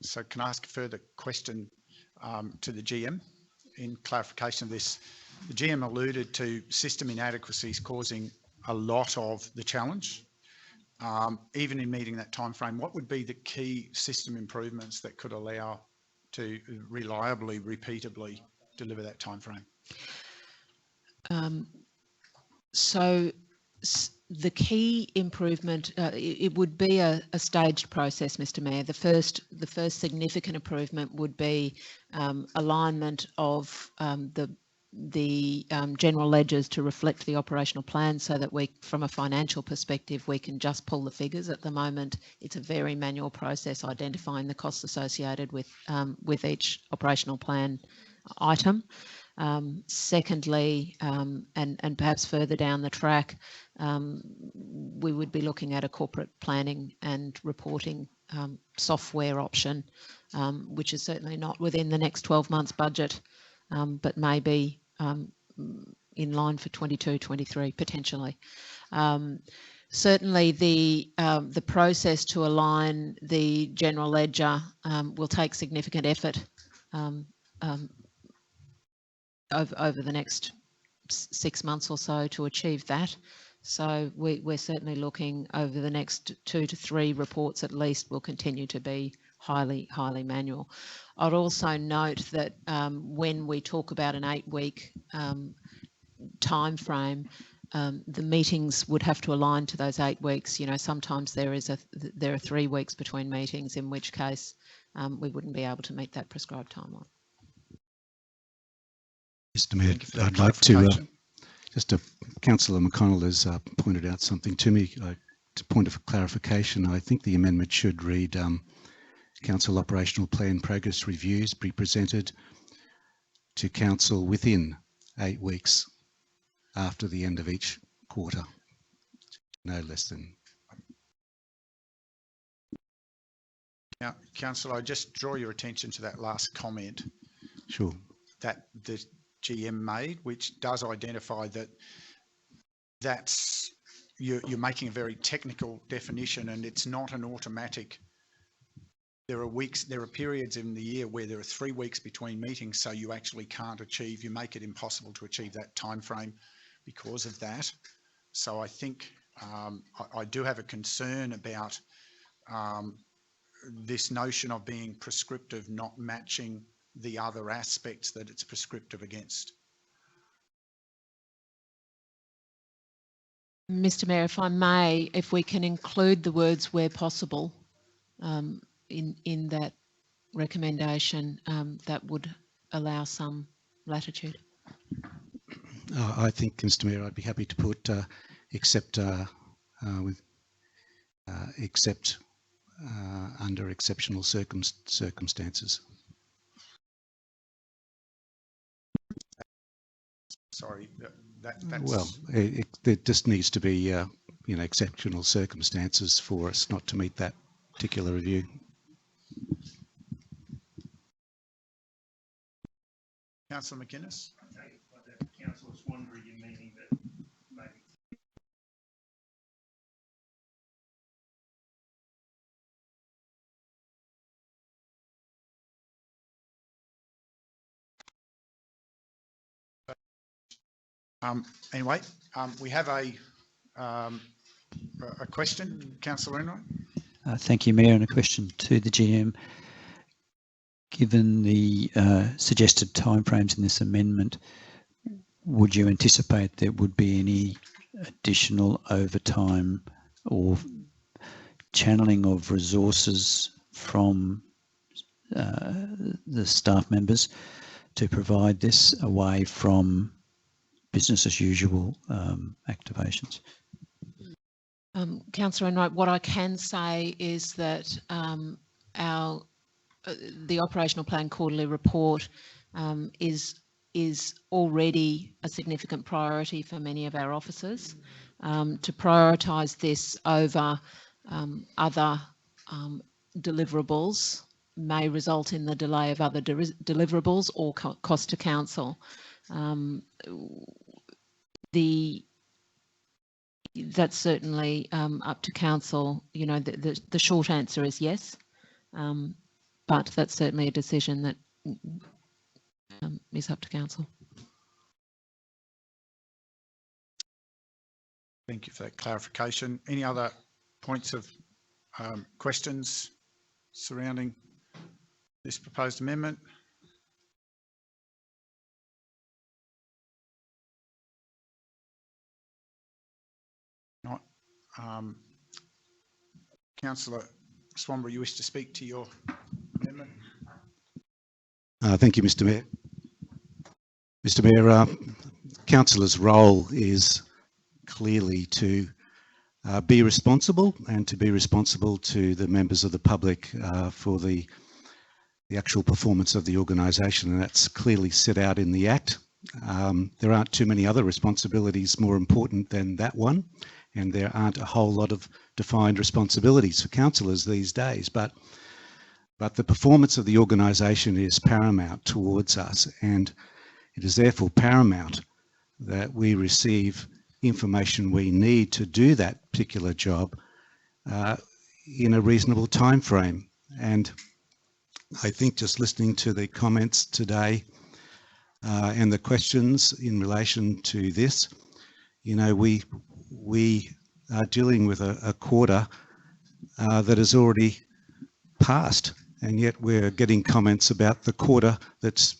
So can I ask a further question to the GM in clarification of this? The GM alluded to system inadequacies causing a lot of the challenge. Even in meeting that time frame, what would be the key system improvements that could allow to reliably, repeatably deliver that time frame? So the key improvement, it would be a staged process, Mr. Mayor. The first significant improvement would be alignment of the general ledgers to reflect the operational plan, so that we, from a financial perspective, we can just pull the figures. At the moment, it's a very manual process identifying the costs associated with each operational plan item. Secondly, and perhaps further down the track, we would be looking at a corporate planning and reporting software option, which is certainly not within the next 12 months budget, but maybe in line for 22-23 potentially. Certainly the process to align the general ledger will take significant effort over the next 6 months or so to achieve that. So we're certainly looking over the next 2 to 3 reports at least will continue to be highly manual. I'd also note that when we talk about an 8-week time frame, the meetings would have to align to those 8 weeks. You know, sometimes there are 3 weeks between meetings, in which case we wouldn't be able to meet that prescribed timeline. Mr. Mayor, I'd like to Councillor McConnell has pointed out something to me. To point of clarification, I think the amendment should read Council Operational Plan Progress Reviews be presented to Council within 8 weeks after the end of each quarter, no less than. Now, Councillor, I just draw your attention to that last comment. Sure. That the GM made, which does identify that you're making a very technical definition, and it's not an automatic. There are periods in the year where there are 3 weeks between meetings, so you actually can't achieve. You make it impossible to achieve that time frame because of that. So I think I do have a concern about this notion of being prescriptive not matching the other aspects that it's prescriptive against. Mr. Mayor, if I may, if we can include the words "where possible" in that recommendation, that would allow some latitude. I think, Mr. Mayor, I'd be happy to put except under exceptional circumstances. Sorry, that's... Well, it just needs to be, you know, exceptional circumstances for us not to meet that particular review. Councillor McInnes. Councillor Swan, you meaning that maybe Anyway, we have a question, Councillor Enright. Thank you, Mayor, and a question to the GM. Given the suggested timeframes in this amendment, would you anticipate there would be any additional overtime or channeling of resources from the staff members to provide this away from business as usual activations? Councillor Enright, what I can say is that the operational plan quarterly report is already a significant priority for many of our officers. To prioritise this over other deliverables may result in the delay of other deliverables or cost to council. That's certainly up to council. You know, the short answer is yes, but that's certainly a decision that is up to council. Thank you for that clarification. Any other points of questions surrounding this proposed amendment? Not. Councillor Swanbury, you wish to speak to your amendment? Thank you, Mr. Mayor. Mr. Mayor, councillor's role is clearly to be responsible and to be responsible to the members of the public for the actual performance of the organisation, and that's clearly set out in the Act. There aren't too many other responsibilities more important than that one, and there aren't a whole lot of defined responsibilities for councillors these days, but the performance of the organisation is paramount towards us, and it is therefore paramount that we receive information we need to do that particular job in a reasonable time frame. And I think just listening to the comments today and the questions in relation to this, you know, we are dealing with a quarter that has already passed, and yet we're getting comments about the quarter that's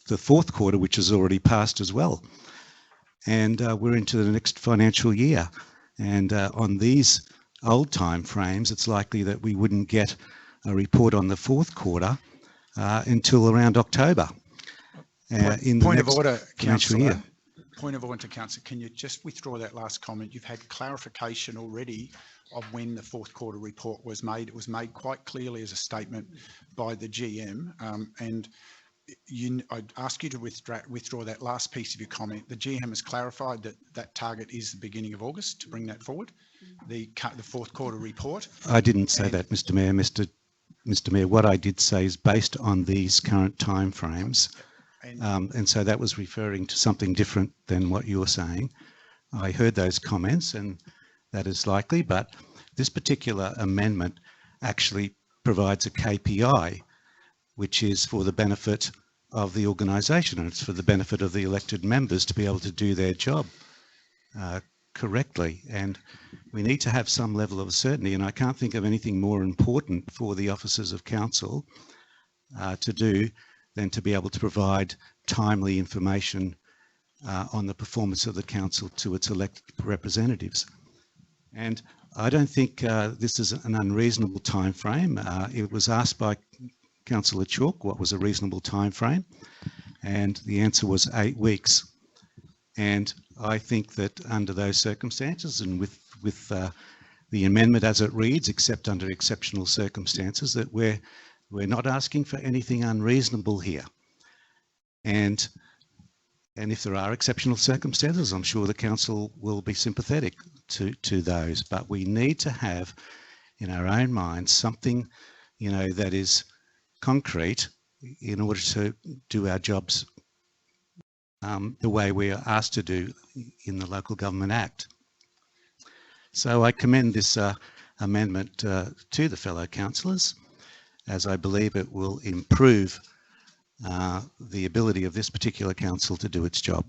the fourth quarter, which has already passed as well. And we're into the next financial year. And on these old time frames, it's likely that we wouldn't get a report on the fourth quarter until around October. In the next financial year. Point of order, Councillor. Can you just withdraw that last comment? You've had clarification already of when the fourth quarter report was made. It was made quite clearly as a statement by the GM, and I'd ask you to withdraw that last piece of your comment. The GM has clarified that that target is the beginning of August to bring that forward, the fourth quarter report. I didn't say that, Mr. Mayor. Mr. Mayor, what I did say is based on these current timeframes, and so that was referring to something different than what you're saying. I heard those comments, and that is likely, but this particular amendment actually provides a KPI, which is for the benefit of the organisation, and it's for the benefit of the elected members to be able to do their job correctly. And we need to have some level of certainty, and I can't think of anything more important for the officers of council to do than to be able to provide timely information on the performance of the council to its elected representatives. And I don't think this is an unreasonable time frame. It was asked by Councillor Chalk what was a reasonable time frame, and the answer was 8 weeks. And I think that under those circumstances, and with the amendment as it reads, except under exceptional circumstances, that we're not asking for anything unreasonable here. And if there are exceptional circumstances, I'm sure the council will be sympathetic to those. But we need to have in our own minds something, you know, that is concrete in order to do our jobs the way we are asked to do in the Local Government Act. So I commend this amendment to the fellow councillors, as I believe it will improve the ability of this particular council to do its job.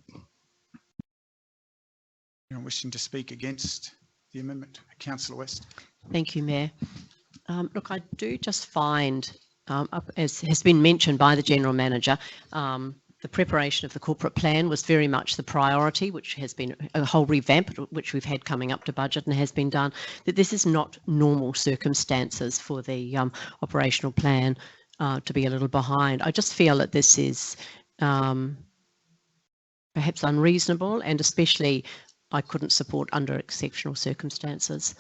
Anyone wishing to speak against the amendment? Councillor West. Thank you, Mayor. Look, I do just find, as has been mentioned by the General Manager, the preparation of the corporate plan was very much the priority, which has been a whole revamp, which we've had coming up to budget and has been done, that this is not normal circumstances for the operational plan to be a little behind. I just feel that this is perhaps unreasonable, and especially I couldn't support under exceptional circumstances.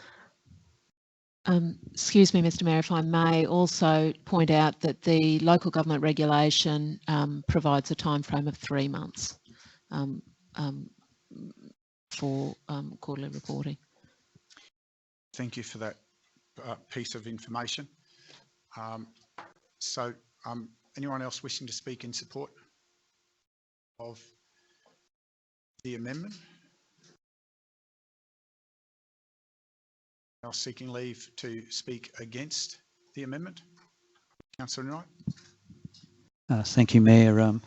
Excuse me, Mr. Mayor, if I may also point out that the local government regulation provides a time frame of 3 months for quarterly reporting. Thank you for that piece of information. Anyone else wishing to speak in support of the amendment? Else seeking leave to speak against the amendment? Councillor Knight. Thank you, Mayor.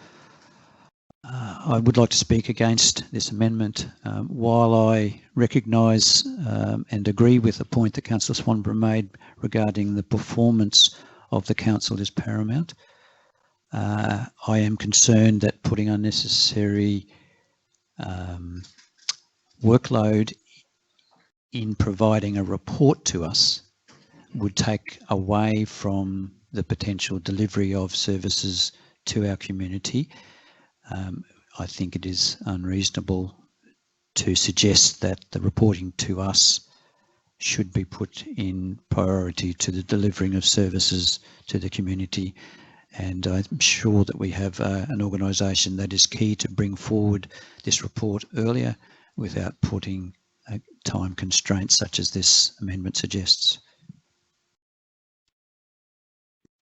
I would like to speak against this amendment. While I recognise and agree with the point that Councillor Swanborough made regarding the performance of the council is paramount, I am concerned that putting unnecessary workload in providing a report to us would take away from the potential delivery of services to our community. I think it is unreasonable to suggest that the reporting to us should be put in priority to the delivering of services to the community. And I'm sure that we have an organisation that is key to bring forward this report earlier without putting time constraints such as this amendment suggests.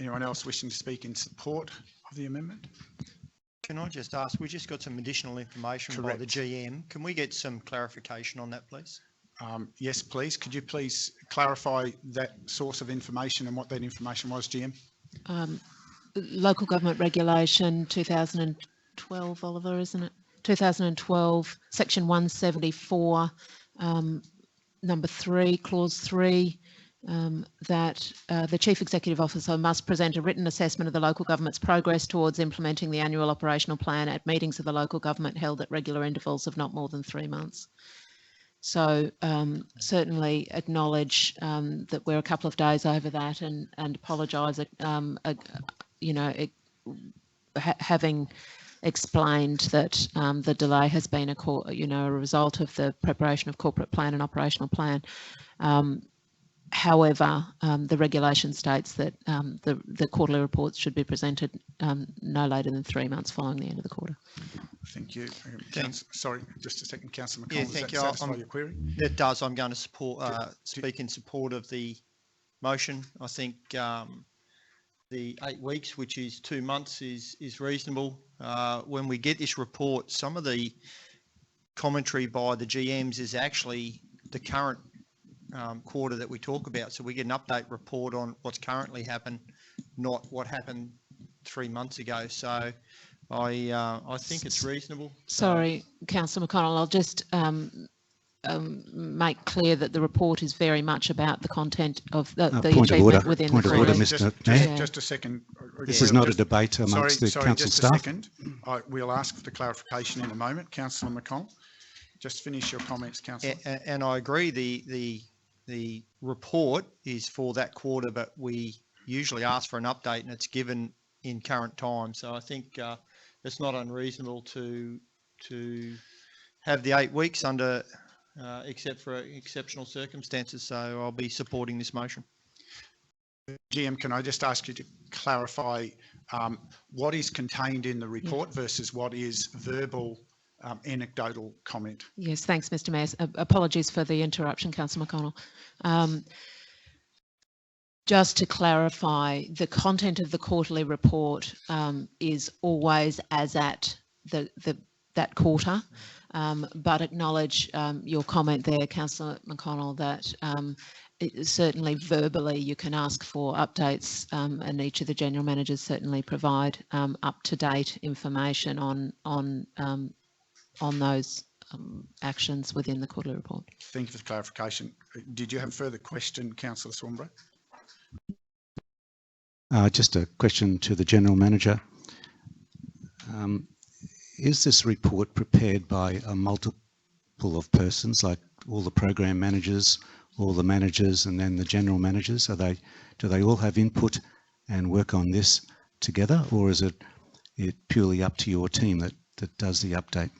Anyone else wishing to speak in support of the amendment? Can I just ask, we just got some additional information by the GM. Can we get some clarification on that, please? Yes, please. Could you please clarify that source of information and what that information was, GM? Local Government Regulation 2012, Oliver, isn't it? 2012, Section 174, number 3, Clause 3, that the Chief Executive Officer must present a written assessment of the local government's progress towards implementing the annual operational plan at meetings of the local government held at regular intervals of not more than 3 months. So certainly acknowledge that we're a couple of days over that, and apologise, you know, having explained that the delay has been a result of the preparation of corporate plan and operational plan. However, the regulation states that the quarterly reports should be presented no later than 3 months following the end of the quarter. Thank you. Sorry, just a second, Councillor McConnell. Yeah, does thank that you. satisfy your query? It does. I'm going to support, speak in support of the motion. I think the 8 weeks, which is 2 months, is reasonable. When we get this report, some of the commentary by the GMs is actually the current quarter that we talk about. So we get an update report on what's currently happened, not what happened 3 months ago. So I think it's reasonable. Sorry, Councillor McConnell, I'll just make clear that the report is very much about the content of the Point of order, within point the of order, previous. Mr. Mayor. Just a second, This is not a debate amongst the council just staff. a second. We'll ask for the clarification in a moment. Councillor McConnell, just finish your comments, Councillor. And I agree, the report is for that quarter, but we usually ask for an update and it's given in current time. So I think it's not unreasonable to have the 8 weeks under, except for exceptional circumstances. So I'll be supporting this motion. GM, can I just ask you to clarify what is contained in the report versus what is verbal anecdotal comment? Yes, thanks, Mr. Mayor. Apologies for the interruption, Councillor McConnell. Just to clarify, the content of the quarterly report is always as at that quarter, but acknowledge your comment there, Councillor McConnell, that certainly verbally you can ask for updates, and each of the general managers certainly provide up-to-date information on those actions within the quarterly report. Thank you for the clarification. Did you have a further question, Councillor Swanborough? Just a question to the General Manager. Is this report prepared by a multiple of persons, like all the program managers, all the managers, and then the general managers? Do they all have input and work on this together, or is it purely up to your team that does the update?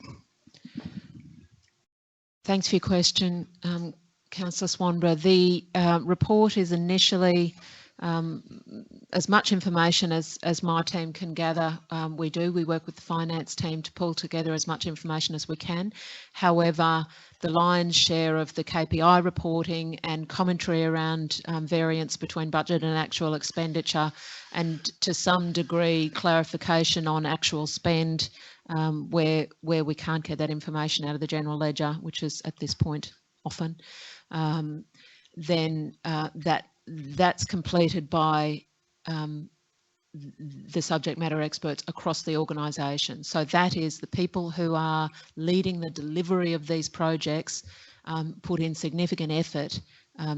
Thanks for your question, Councillor Swanborough. The report is initially as much information as my team can gather. We work with the finance team to pull together as much information as we can. However, the lion's share of the KPI reporting and commentary around variance between budget and actual expenditure, and to some degree clarification on actual spend, where we can't get that information out of the general ledger, which is at this point often, then that's completed by the subject matter experts across the organisation. So that is the people who are leading the delivery of these projects put in significant effort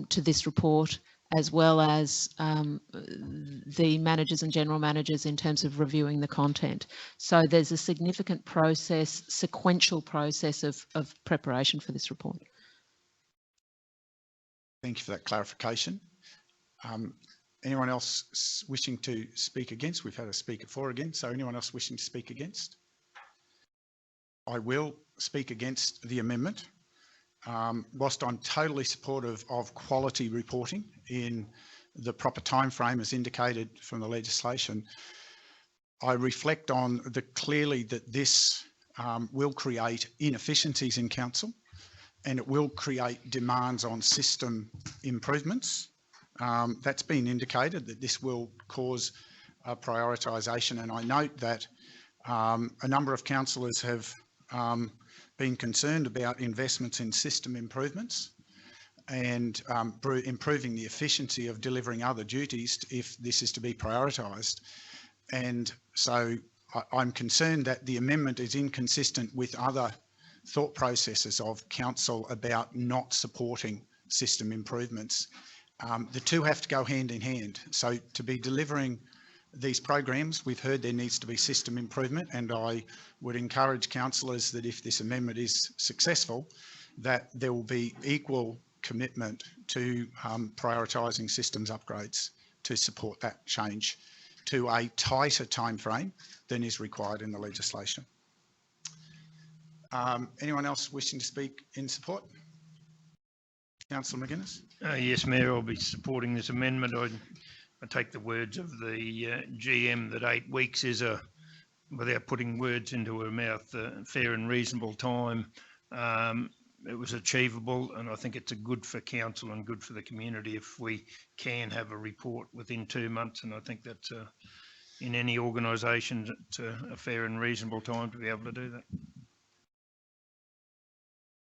to this report, as well as the managers and general managers in terms of reviewing the content. So there's a significant process, sequential process of preparation for this report. Thank you for that clarification. Anyone else wishing to speak against? We've had a speaker for again, so anyone else wishing to speak against? I will speak against the amendment. Whilst I'm totally supportive of quality reporting in the proper time frame as indicated from the legislation, I reflect on clearly that this will create inefficiencies in council, and it will create demands on system improvements. That's been indicated that this will cause prioritisation, and I note that a number of councillors have been concerned about investments in system improvements and improving the efficiency of delivering other duties if this is to be prioritised. And so I'm concerned that the amendment is inconsistent with other thought processes of council about not supporting system improvements. The two have to go hand in hand. So to be delivering these programs, we've heard there needs to be system improvement, and I would encourage councillors that if this amendment is successful, that there will be equal commitment to prioritising systems upgrades to support that change to a tighter time frame than is required in the legislation. Anyone else wishing to speak in support? Councillor McGuinness. Yes, Mayor, I'll be supporting this amendment. I take the words of the GM that 8 weeks is without putting words into her mouth, a fair and reasonable time. It was achievable, and I think it's good for council and good for the community if we can have a report within 2 months, and I think that's in any organisation it's a fair and reasonable time to be able to do that.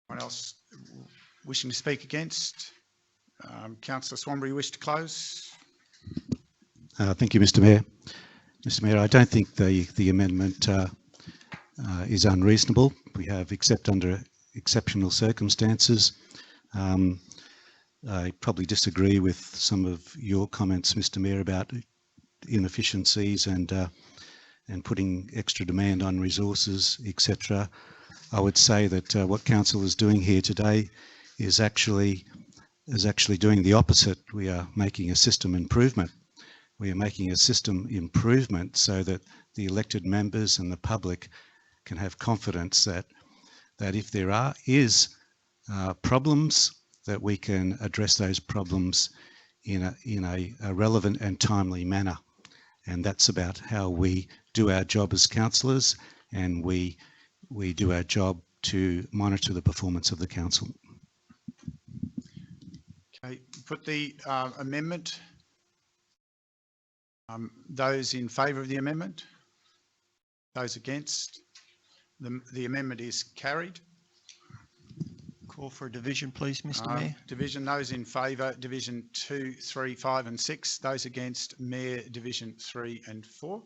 Anyone else wishing to speak against? Councillor Swanborough, you wish to close? Thank you, Mr. Mayor. Mr. Mayor, I don't think the amendment is unreasonable. We have, except under exceptional circumstances. I probably disagree with some of your comments, Mr. Mayor, about inefficiencies and putting extra demand on resources, etc. I would say that what council is doing here today is actually doing the opposite. We are making a system improvement. We are making a system improvement so that the elected members and the public can have confidence that if there is problems, that we can address those problems in a relevant and timely manner. And that's about how we do our job as councillors, and we do our job to monitor the performance of the council. Okay, put the amendment. Those in favour of the amendment? Those against? The amendment is carried. Call for a division, please, Mr. Mayor. Division, those in favour, Division 2, 3, 5 and 6. Those against, Mayor, Division 3 and 4.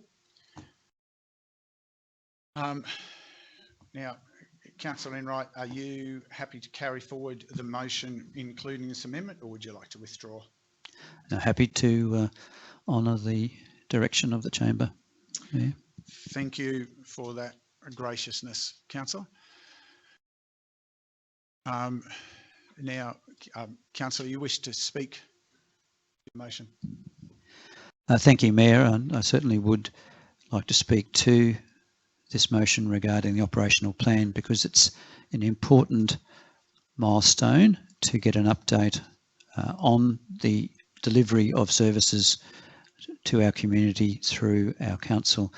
Now, Councillor Enright, are you happy to carry forward the motion including this amendment, or would you like to withdraw? No, happy to honour the direction of the chamber. Yeah. Thank you for that graciousness, Councillor. Now, Councillor, you wish to speak to the motion? Thank you, Mayor. And I certainly would like to speak to this motion regarding the operational plan, because it's an important milestone to get an update on the delivery of services to our community through our council.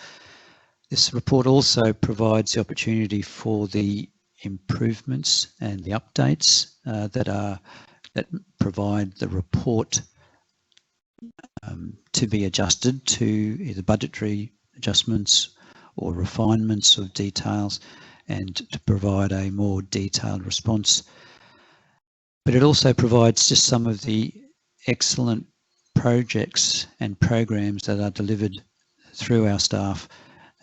This report also provides the opportunity for the improvements and the updates that provide the report to be adjusted to either budgetary adjustments or refinements of details, and to provide a more detailed response. But it also provides just some of the excellent projects and programs that are delivered through our staff,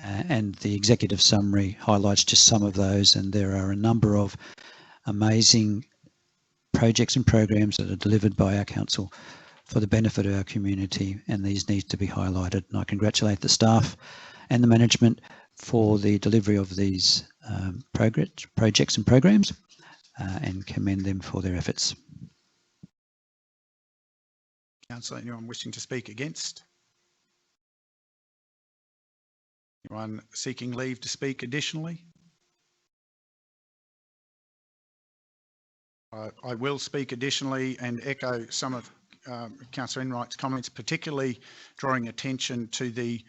and the executive summary highlights just some of those, and there are a number of amazing projects and programs that are delivered by our council for the benefit of our community, and these need to be highlighted. And I congratulate the staff and the management for the delivery of these projects and programs, and commend them for their efforts. Councillor, anyone wishing to speak against? Anyone seeking leave to speak additionally? I will speak additionally and echo some of Councillor Enright's comments, particularly drawing attention to the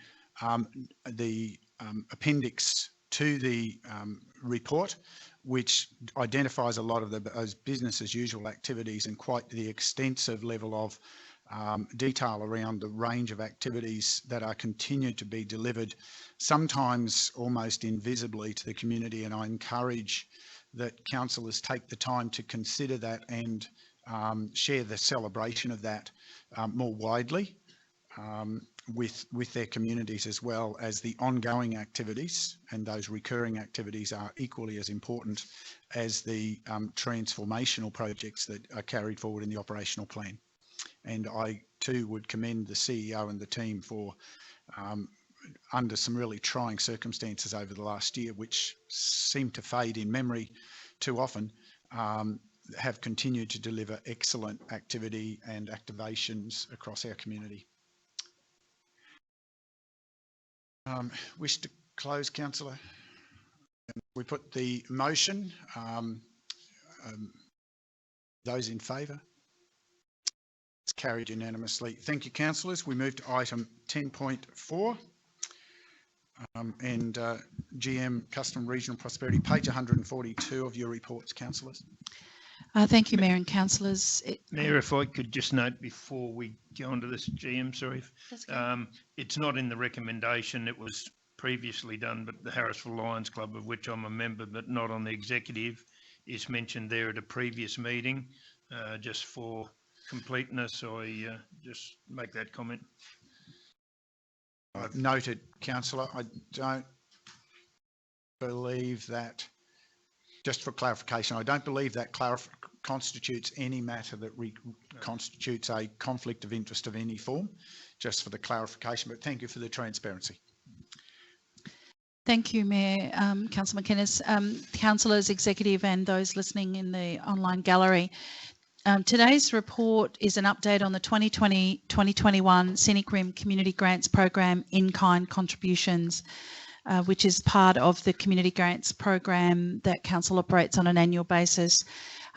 appendix to the report, which identifies a lot of those business as usual activities and quite the extensive level of detail around the range of activities that are continued to be delivered, sometimes almost invisibly to the community. And I encourage that councillors take the time to consider that and share the celebration of that more widely with their communities, as well as the ongoing activities, and those recurring activities are equally as important as the transformational projects that are carried forward in the operational plan. And I too would commend the CEO and the team for, under some really trying circumstances over the last year, which seem to fade in memory too often, have continued to deliver excellent activity and activations across our community. Wish to close, councillor? We put the motion. Those in favour? It's carried unanimously. Thank you, councillors. We move to item 10.4 and GM Custom Regional Prosperity, page 142 of your reports, councillors. Thank you, Mayor and councillors. Mayor, if I could just note before we go on to this, GM, sorry, it's not in the recommendation. It was previously done, but the Harrisville Lions Club, of which I'm a member, but not on the executive, is mentioned there at a previous meeting. Just for completeness, I just make that comment. I've noted, councillor. I don't believe that, just for clarification, I don't believe that constitutes any matter that constitutes a conflict of interest of any form, just for the clarification, but thank you for the transparency. Thank you, Mayor, Councillor McInnes, councillors, executive and those listening in the online gallery. Today's report is an update on the 2020-2021 Scenic Rim Community Grants Program in-kind contributions, which is part of the Community Grants Program that Council operates on an annual basis.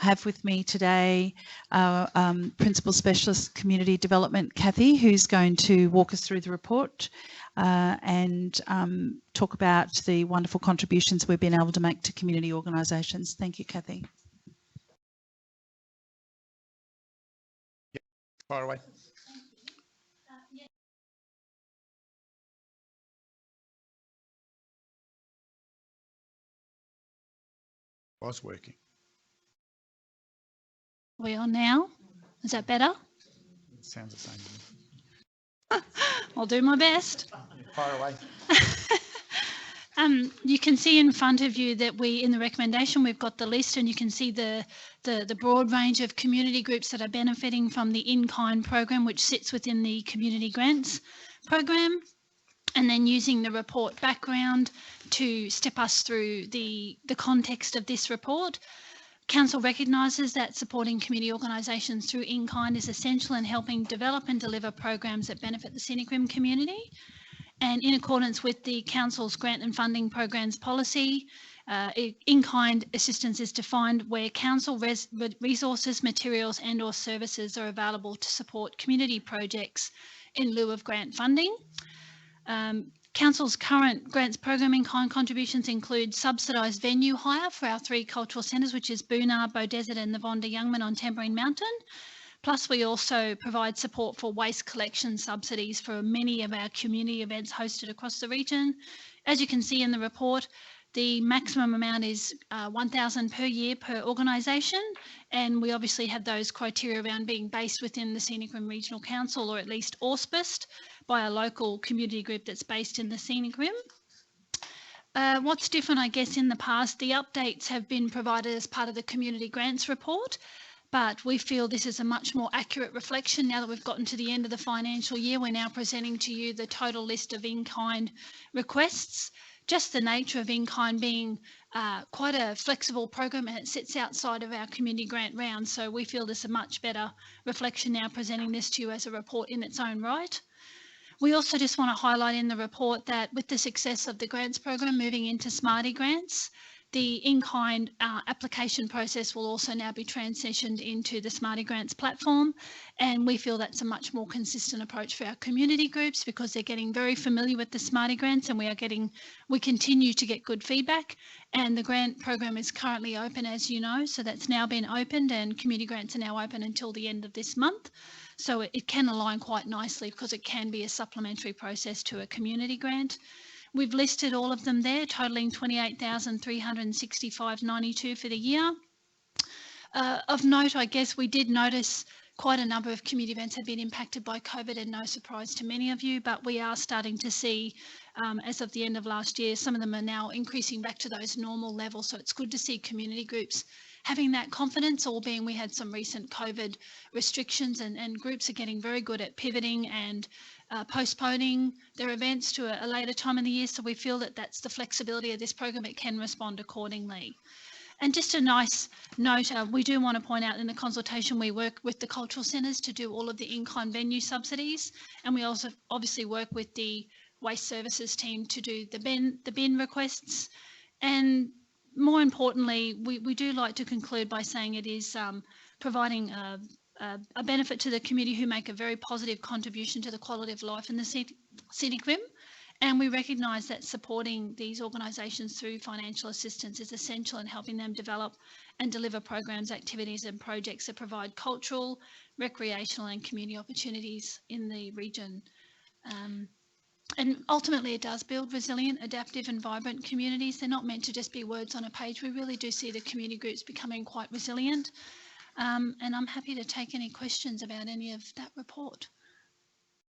I have with me today Principal Specialist Community Development, Kathy, who's going to walk us through the report and talk about the wonderful contributions we've been able to make to community organisations. Thank you, Kathy. Fire away. Was working. We on now? Is that better? It sounds the same. I'll do my best. Fire away. You can see in front of you that in the recommendation, we've got the list, and you can see the broad range of community groups that are benefiting from the in-kind program, which sits within the community grants program. And then using the report background to step us through the context of this report. Council recognises that supporting community organisations through in-kind is essential in helping develop and deliver programs that benefit the Scenic Rim community. And in accordance with the Council's grant and funding programs policy, in-kind assistance is defined where Council resources, materials and/or services are available to support community projects in lieu of grant funding. Council's current grants program in-kind contributions include subsidised venue hire for our 3 cultural centres, which is Boonar, Beaudesert and the Vonda Youngman on Tamborine Mountain. Plus, we also provide support for waste collection subsidies for many of our community events hosted across the region. As you can see in the report, the maximum amount is $1,000 per year per organisation, and we obviously have those criteria around being based within the Scenic Rim Regional Council or at least auspiced by a local community group that's based in the Scenic Rim. What's different, I guess, in the past, the updates have been provided as part of the community grants report, but we feel this is a much more accurate reflection now that we've gotten to the end of the financial year. We're now presenting to you the total list of in-kind requests. Just the nature of in-kind being quite a flexible program, and it sits outside of our community grant round. So we feel this is a much better reflection now presenting this to you as a report in its own right. We also just want to highlight in the report that with the success of the grants program moving into Smarty grants, the in-kind application process will also now be transitioned into the Smarty Grants platform, and we feel that's a much more consistent approach for our community groups because they're getting very familiar with the Smarty Grants, and we continue to get good feedback. And the grant program is currently open, as you know, so that's now been opened, and community grants are now open until the end of this month. So it can align quite nicely because it can be a supplementary process to a community grant. We've listed all of them there, totalling $28,365.92 for the year. Of note, I guess we did notice quite a number of community events have been impacted by COVID, and no surprise to many of you, but we are starting to see, as of the end of last year, some of them are now increasing back to those normal levels. So it's good to see community groups having that confidence, albeit we had some recent COVID restrictions, and groups are getting very good at pivoting and postponing their events to a later time in the year. So we feel that that's the flexibility of this program. It can respond accordingly. And just a nice note, we do want to point out in the consultation, we work with the cultural centres to do all of the in-kind venue subsidies. And we also obviously work with the waste services team to do the bin requests. And more importantly, we do like to conclude by saying it is providing a benefit to the community who make a very positive contribution to the quality of life in the Scenic Rim. And we recognise that supporting these organisations through financial assistance is essential in helping them develop and deliver programs, activities and projects that provide cultural, recreational and community opportunities in the region. And ultimately it does build resilient, adaptive and vibrant communities. They're not meant to just be words on a page. We really do see the community groups becoming quite resilient. And I'm happy to take any questions about any of that report.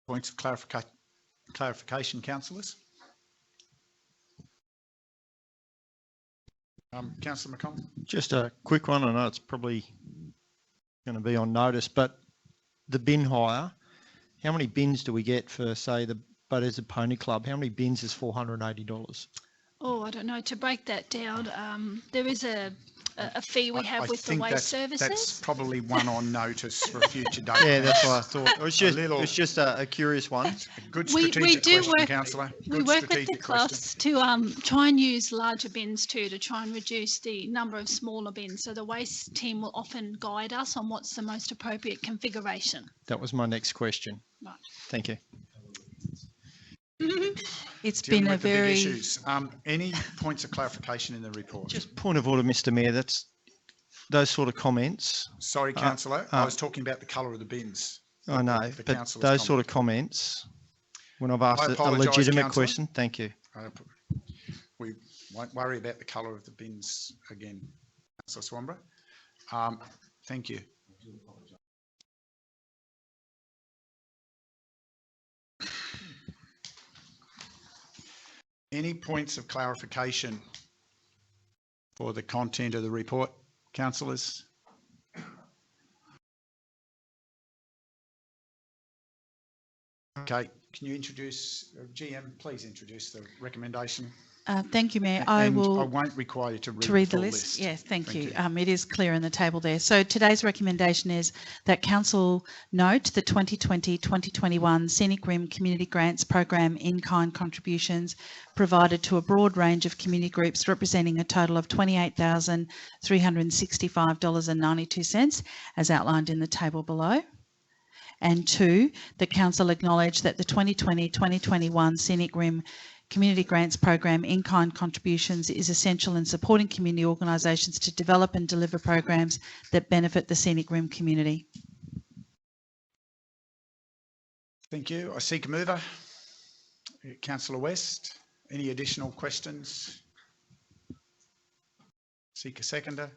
Points of clarification, councillors. Councillor McConnell. Just a quick one. I know it's probably going to be on notice, but the bin hire, how many bins do we get for, say, the Butters Pony Club? How many bins is $480? Oh, I don't know. To break that down, there is a fee we have with the waste services. That's probably one on notice for a future date. Yeah, that's what I thought. It's just a curious one. Good strategic question, Councillor. We work with the clubs to try and use larger bins too, to try and reduce the number of smaller bins. So the waste team will often guide us on what's the most appropriate configuration. That was my next question. Right. Thank you. It's been a very... Any points of clarification in the report? Just point of order, Mr Mayor, that's those sort of comments. Sorry, Councillor, I was talking about the colour of the bins. I know, but those sort of comments, when I've asked a legitimate question, thank you. We won't worry about the colour of the bins again, Councillor Swamborough. Thank you. Any points of clarification for the content of the report, councillors? Okay, can you introduce, GM, please introduce the recommendation. Thank you, Mayor. I won't require you to read the list. Yes, thank you. It is clear in the table there. So today's recommendation is that Council note the 2020-2021 Scenic Rim Community Grants Program in-kind contributions provided to a broad range of community groups representing a total of $28,365.92 as outlined in the table below. And 2, the Council acknowledge that the 2020-2021 Scenic Rim Community Grants Program in-kind contributions is essential in supporting community organisations to develop and deliver programs that benefit the Scenic Rim community. Thank you. I seek a mover. Councillor West, any additional questions? Seek a seconder.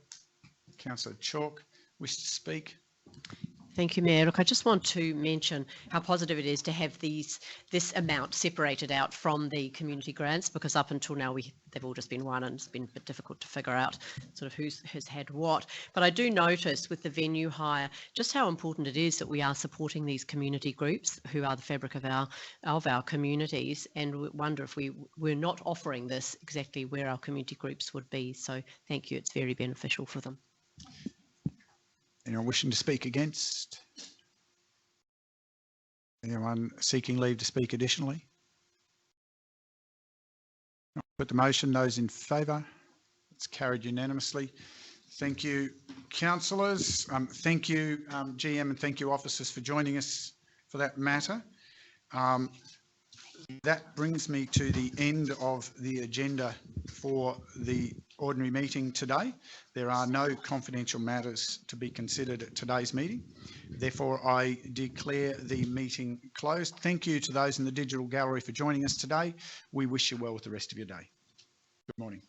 Councillor Chalk, wish to speak? Thank you, Mayor. Look, I just want to mention how positive it is to have this amount separated out from the community grants, because up until now they've all just been one, and it's been a bit difficult to figure out sort of who's had what. But I do notice with the venue hire just how important it is that we are supporting these community groups who are the fabric of our communities, and wonder if we were not offering this exactly where our community groups would be. So thank you. It's very beneficial for them. Anyone wishing to speak against? Anyone seeking leave to speak additionally? Put the motion. Those in favour? It's carried unanimously. Thank you, councillors. Thank you, GM, and thank you, officers, for joining us for that matter. That brings me to the end of the agenda for the ordinary meeting today. There are no confidential matters to be considered at today's meeting. Therefore, I declare the meeting closed. Thank you to those in the digital gallery for joining us today. We wish you well with the rest of your day. Good morning.